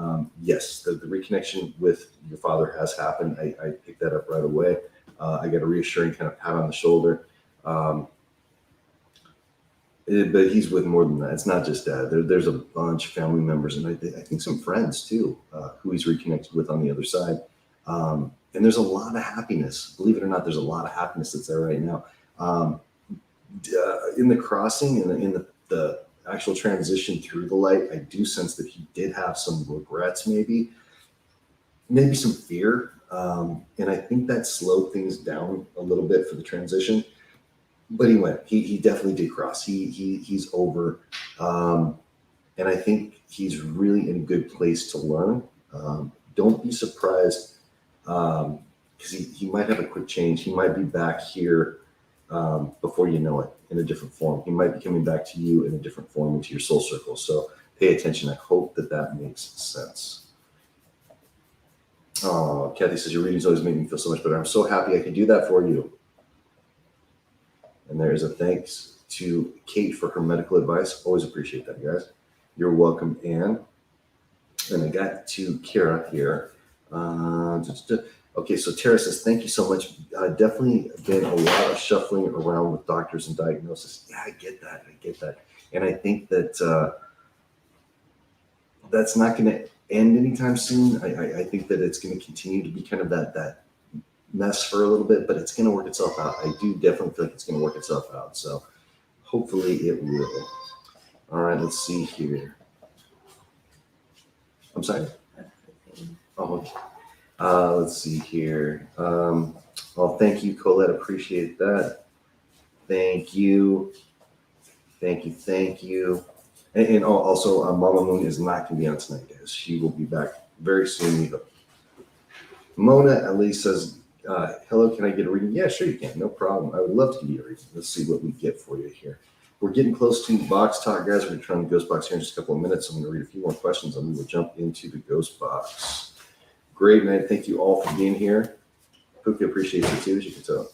yes, the reconnection with your father has happened. I picked that up right away. I got a reassuring kind of pat on the shoulder. But he's with more than that. It's not just dad. There's a bunch of family members, and I think some friends too, who he's reconnected with on the other side. And there's a lot of happiness. Believe it or not, there's a lot of happiness that's there right now. In the crossing and in the actual transition through the light, I do sense that he did have some regrets, maybe some fear. And I think that slowed things down a little bit for the transition. But he went. He definitely did cross. He's over, and I think he's really in a good place to learn. Don't be surprised, because he might have a quick change. He might be back here before you know it, in a different form. He might be coming back to you in a different form, into your soul circle. So pay attention. I hope that makes sense. Oh, Kathy says your readings always make me feel so much better. I'm so happy I could do that for you. And there is a thanks to Kate for her medical advice. Always appreciate that, guys. You're welcome, Anne. And I got to Kira here. Okay, so Tara says, thank you so much. Definitely been a lot of shuffling around with doctors and diagnosis. Yeah, I get that. And I think that that's not going to end anytime soon. I think that it's going to continue to be kind of that mess for a little bit, but it's going to work itself out. I do definitely feel like it's going to work itself out. So hopefully it will. All right, let's see here. I'm sorry. Oh, okay. Let's see here. Well, thank you, Colette. Appreciate that. Thank you. And also, Mama Moon is not going to be on tonight, guys. She will be back very soon. We hope. Mona at least says, hello, can I get a reading? Yeah, sure you can. No problem. I would love to give you a reading. Let's see what we get for you here. We're getting close to box talk, guys. We're going to try on the ghost box here in just a couple of minutes. I'm going to read a few more questions and we will jump into the ghost box. Great, man. Thank you all for being here. Puka appreciates you too, as you can tell.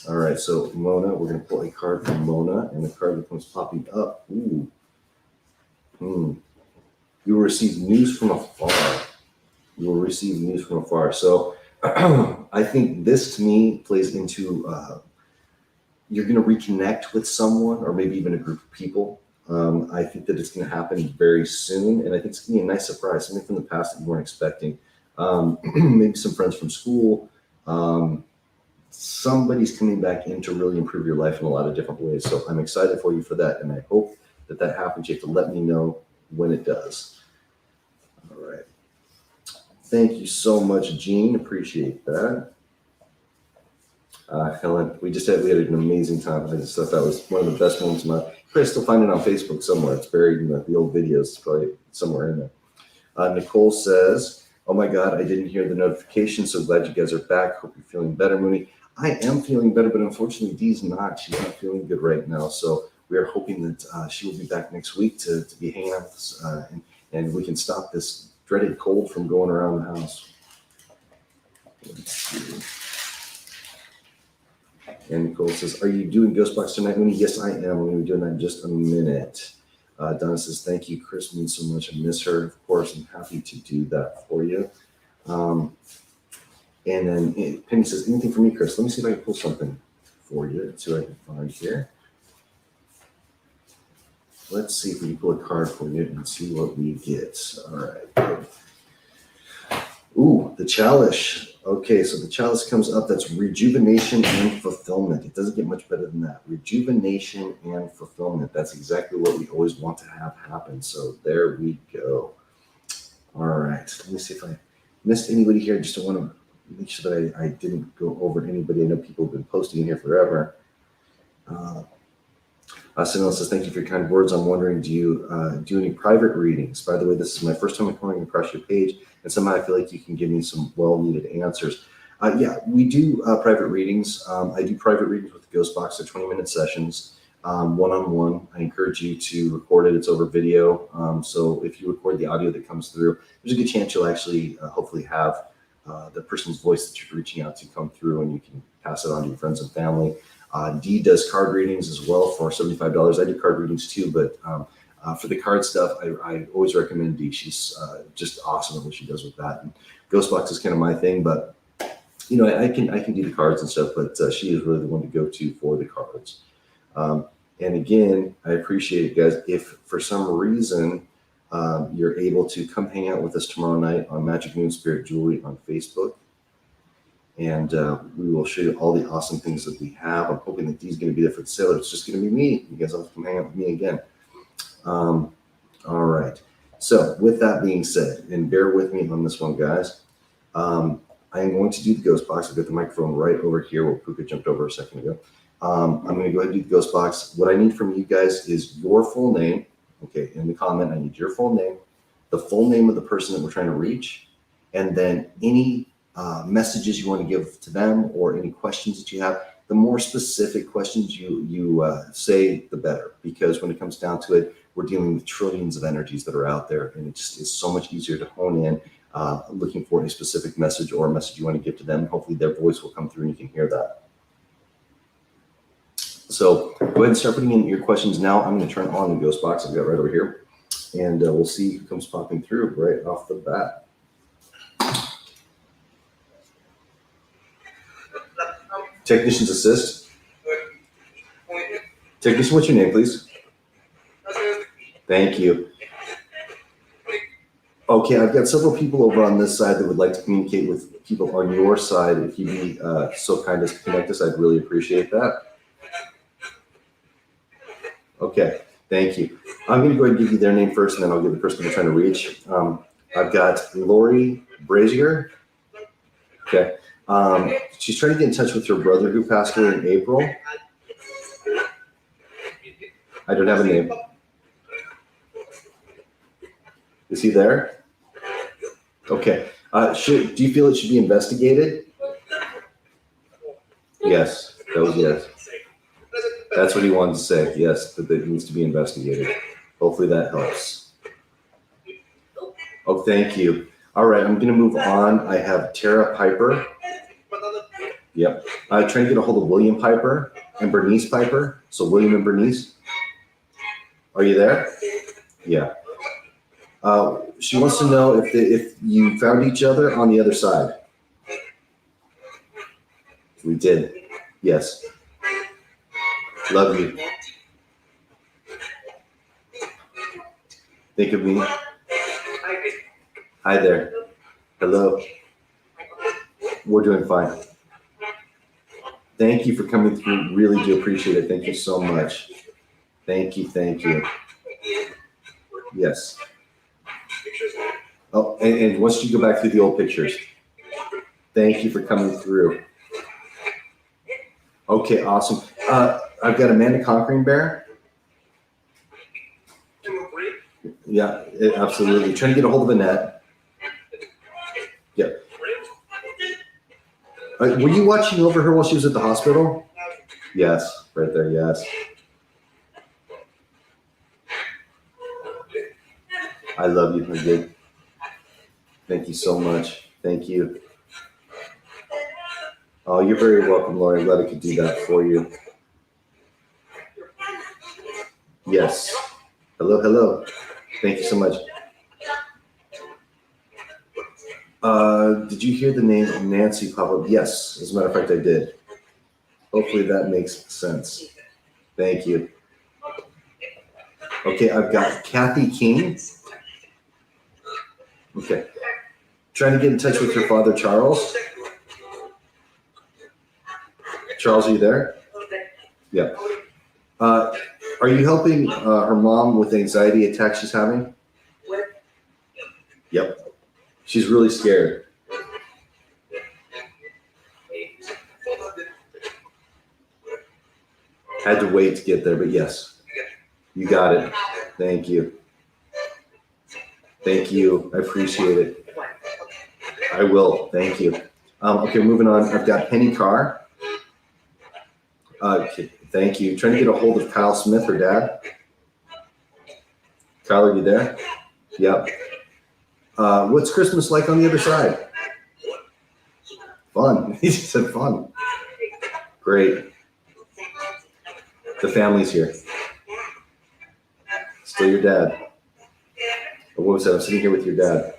All right, so Mona, we're going to pull a card from Mona, and the card that comes popping up. Ooh. You will receive news from afar. So I think this to me plays into you're going to reconnect with someone or maybe even a group of people. I think that it's going to happen very soon, and I think it's going to be a nice surprise, something from the past that you weren't expecting. Maybe some friends from school. Somebody's coming back in to really improve your life in a lot of different ways. So I'm excited for you for that, and I hope that that happens. You have to let me know when it does. All right. Thank you so much, Jean. Appreciate that. Helen, we had an amazing time. I just thought that was one of the best moments of my life. You probably still find it on Facebook somewhere. It's buried in the old videos. It's probably somewhere in there. Nicole says, oh my God, I didn't hear the notification. So glad you guys are back. Hope you're feeling better, Moonie. I am feeling better, but unfortunately, Dee's not. She's not feeling good right now. So we are hoping that she will be back next week to be hanging out with us, and we can stop this dreaded cold from going around the house. Let's see. And Nicole says, are you doing Ghostbox tonight, Moonie? Yes, I am. I'm going to be doing that in just a minute. Donna says, thank you. Chris means so much. I miss her. Of course, I'm happy to do that for you. And then Penny says, anything for me, Chris? Let me see if I can pull something for you. Let's see what I can find here. Let's see if we can pull a card for you and see what we get. All right. Good. Ooh, the chalice. Okay, so the chalice comes up. That's rejuvenation and fulfillment. It doesn't get much better than that. Rejuvenation and fulfillment. That's exactly what we always want to have happen. So there we go. All right. Let me see if I missed anybody here. Just want to make sure that I didn't go over anybody. I know people have been posting in here forever. Sunil says, thank you for your kind words. I'm wondering, do you do any private readings? By the way, this is my first time coming across your page, and somehow I feel like you can give me some well-needed answers. Yeah, we do private readings. I do private readings with the Ghostbox. They're 20-minute sessions, one-on-one. I encourage you to record it. It's over video. So if you record the audio that comes through, there's a good chance you'll actually hopefully have the person's voice that you're reaching out to come through, and you can pass it on to your friends and family. Dee does card readings as well for $75. I do card readings too, but for the card stuff, I always recommend Dee. She's just awesome at what she does with that. And Ghostbox is kind of my thing, but you know, I can do the cards and stuff, but she is really the one to go to for the cards. And again, I appreciate it, guys. If for some reason you're able to come hang out with us tomorrow night on Magic Moon Spirit Jewelry on Facebook, and we will show you all the awesome things that we have. I'm hoping that Dee's going to be there for the sale. It's just going to be me. You guys will have to come hang out with me again. All right. So with that being said, and bear with me on this one, guys, I am going to do the ghost box. I've got the microphone right over here where Puka jumped over a second ago. I'm going to go ahead and do the ghost box. What I need from you guys is your full name. Okay, in the comment, I need your full name, the full name of the person that we're trying to reach, and then any messages you want to give to them or any questions that you have. The more specific questions you say, the better, because when it comes down to it, we're dealing with trillions of energies that are out there, and it just is so much easier to hone in looking for a specific message or a message you want to give to them. Hopefully their voice will come through and you can hear that. So go ahead and start putting in your questions now. I'm going to turn on the ghost box I've got right over here, and we'll see who comes popping through right off the bat. Technician's assist. Technician, what's your name, please? Thank you. Okay, I've got several people over on this side that would like to communicate with people on your side. If you'd be so kind as to connect us, I'd really appreciate that. Okay, thank you. I'm going to go ahead and give you their name first, and then I'll give the person we're trying to reach. I've got Lori Brazier. Okay. She's trying to get in touch with her brother who passed away in April. I don't have a name. Is he there? Okay. Do you feel it should be investigated? Yes, that was yes. That's what he wanted to say. Yes, that it needs to be investigated. Hopefully that helps. Oh, thank you. All right, I'm going to move on. I have Tara Piper. Yep. I'm trying to get a hold of William Piper and Bernice Piper. So William and Bernice, are you there? Yeah. She wants to know if you found each other on the other side. We did. Yes. Love you. Think of me. Hi there. Hello. We're doing fine. Thank you for coming through. Really do appreciate it. Thank you so much. Thank you. Thank you. Yes. Oh, and once you go back through the old pictures, thank you for coming through. Okay, awesome. I've got Amanda Conquering Bear. Yeah, absolutely. Trying to get a hold of Annette. Yep. Were you watching over her while she was at the hospital? Yes, right there, yes. I love you, my good. Thank you so much. Thank you. Oh, you're very welcome, Lori. I'm glad I could do that for you. Yes. Hello, hello. Thank you so much. Did you hear the name Nancy pop up? Yes, as a matter of fact, I did. Hopefully that makes sense. Thank you. Okay, I've got Kathy King. Okay. Trying to get in touch with her father, Charles. Charles, are you there? Yeah. Are you helping her mom with anxiety attacks she's having? Yep. She's really scared. Had to wait to get there, but yes. You got it. Thank you. Thank you. I appreciate it. I will. Thank you. Okay, moving on. I've got Penny Carr. Okay, thank you. Trying to get a hold of Kyle Smith, her dad. Kyle, are you there? Yep. What's Christmas like on the other side? Fun. He just said fun. Great. The family's here. Still your dad. What was that? I'm sitting here with your dad.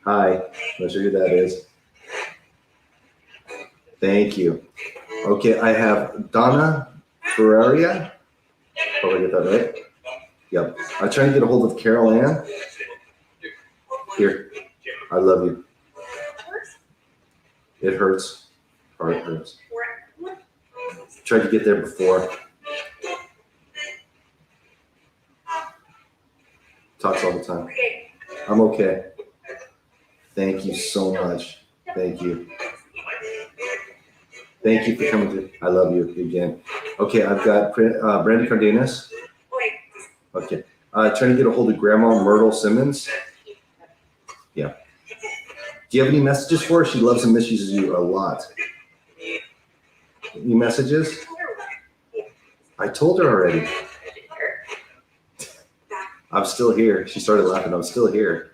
Hi. I'm not sure who that is. Thank you. Okay, I have Donna Ferraria. Hope I get that right. Yep. I'm trying to get a hold of Carol Ann. Here. I love you. It hurts. Heart hurts. Tried to get there before. Talks all the time. I'm okay. Thank you so much. Thank you. Thank you for coming to. I love you again. Okay, I've got Brandon Cardenas. Okay. Trying to get a hold of Grandma Myrtle Simmons. Yeah. Do you have any messages for her? She loves and misses you a lot. Any messages? I told her already. I'm still here. She started laughing. I'm still here.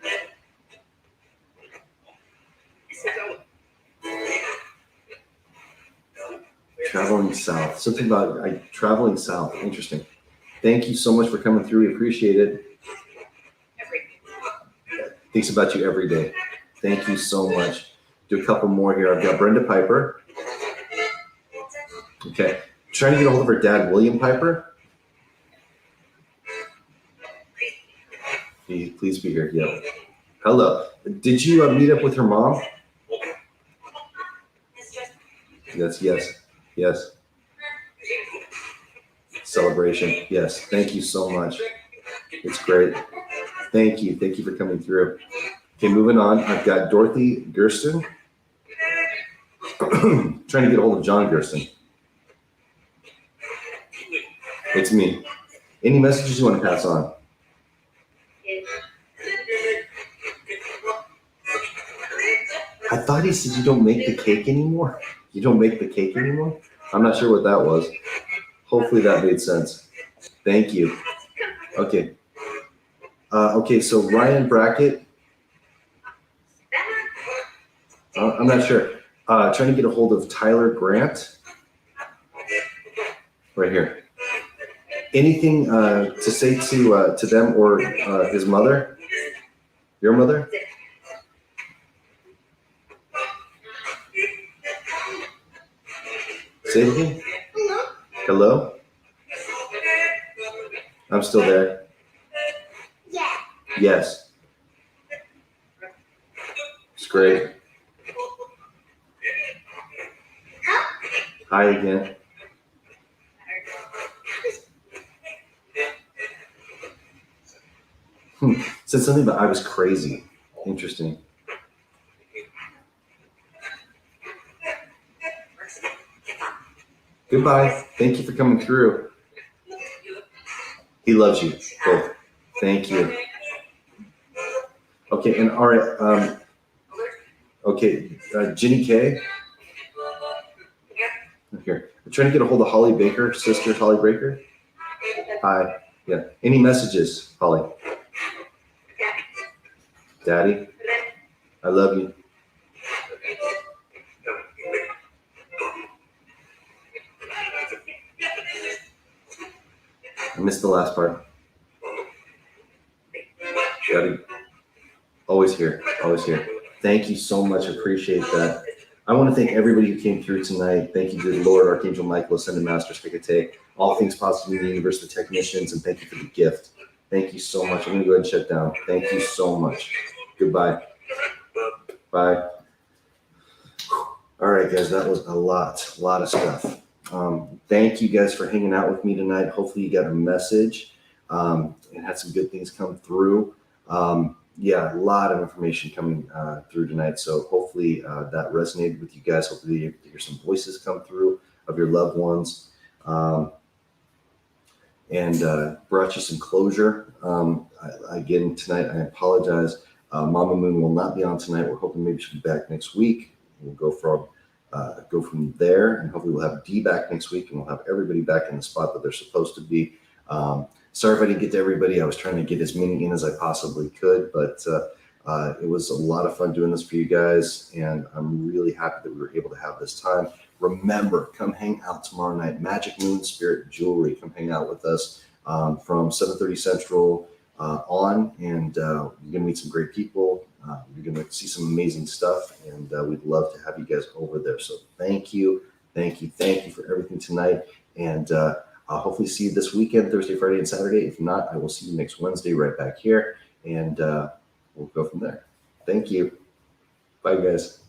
Traveling south. Something about traveling south. Interesting. Thank you so much for coming through. We appreciate it. Thinks about you every day. Thank you so much. Do a couple more here. I've got Brenda Piper. Okay. Trying to get a hold of her dad, William Piper. Please be here. Yeah. Hello. Did you meet up with her mom? Yes, yes, yes. Celebration. Yes. Thank you so much. It's great. Thank you. Thank you for coming through. Okay, moving on. I've got Dorothy Gersten. Trying to get a hold of John Gersten. It's me. Any messages you want to pass on? I thought he said you don't make the cake anymore. You don't make the cake anymore? I'm not sure what that was. Hopefully that made sense. Thank you. Okay. Okay, so Ryan Brackett. I'm not sure. Trying to get a hold of Tyler Grant. Right here. Anything to say to them or his mother? Your mother? Say it again. Hello? I'm still there. Yes. It's great. Hi again. Said something about I was crazy. Interesting. Goodbye. Thank you for coming through. He loves you both. Thank you. Okay, and all right. Okay, Jenny K. Here, I'm trying to get a hold of Holly Baker, sister Holly Baker. Hi. Yeah. Any messages, Holly? Daddy, I love you. I missed the last part. Daddy, always here, always here. Thank you so much. Appreciate that. I want to thank everybody who came through tonight. Thank you to the Lord, Archangel Michael, Ascended Master, Spicate, all things positive in the universe, the technicians, and thank you for the gift. Thank you so much. I'm going to go ahead and shut down. Thank you so much. Goodbye. Bye. All right, guys, that was a lot of stuff. Thank you guys for hanging out with me tonight. Hopefully you got a message and had some good things come through. Yeah, a lot of information coming through tonight. So hopefully that resonated with you guys. Hopefully you hear some voices come through of your loved ones and brought you some closure. Again, tonight, I apologize. Mama Moon will not be on tonight. We're hoping maybe she'll be back next week. We'll go from there, and hopefully we'll have Dee back next week, and we'll have everybody back in the spot that they're supposed to be. Sorry if I didn't get to everybody. I was trying to get as many in as I possibly could, but it was a lot of fun doing this for you guys, and I'm really happy that we were able to have this time. Remember, come hang out tomorrow night. Magic Moon Spirit Jewelry. Come hang out with us from 7:30 Central on, and you're going to meet some great people. You're going to see some amazing stuff, and we'd love to have you guys over there. So thank you for everything tonight, and I'll hopefully see you this weekend, Thursday, Friday, and Saturday. If not, I will see you next Wednesday right back here, and we'll go from there. Thank you. Bye, guys.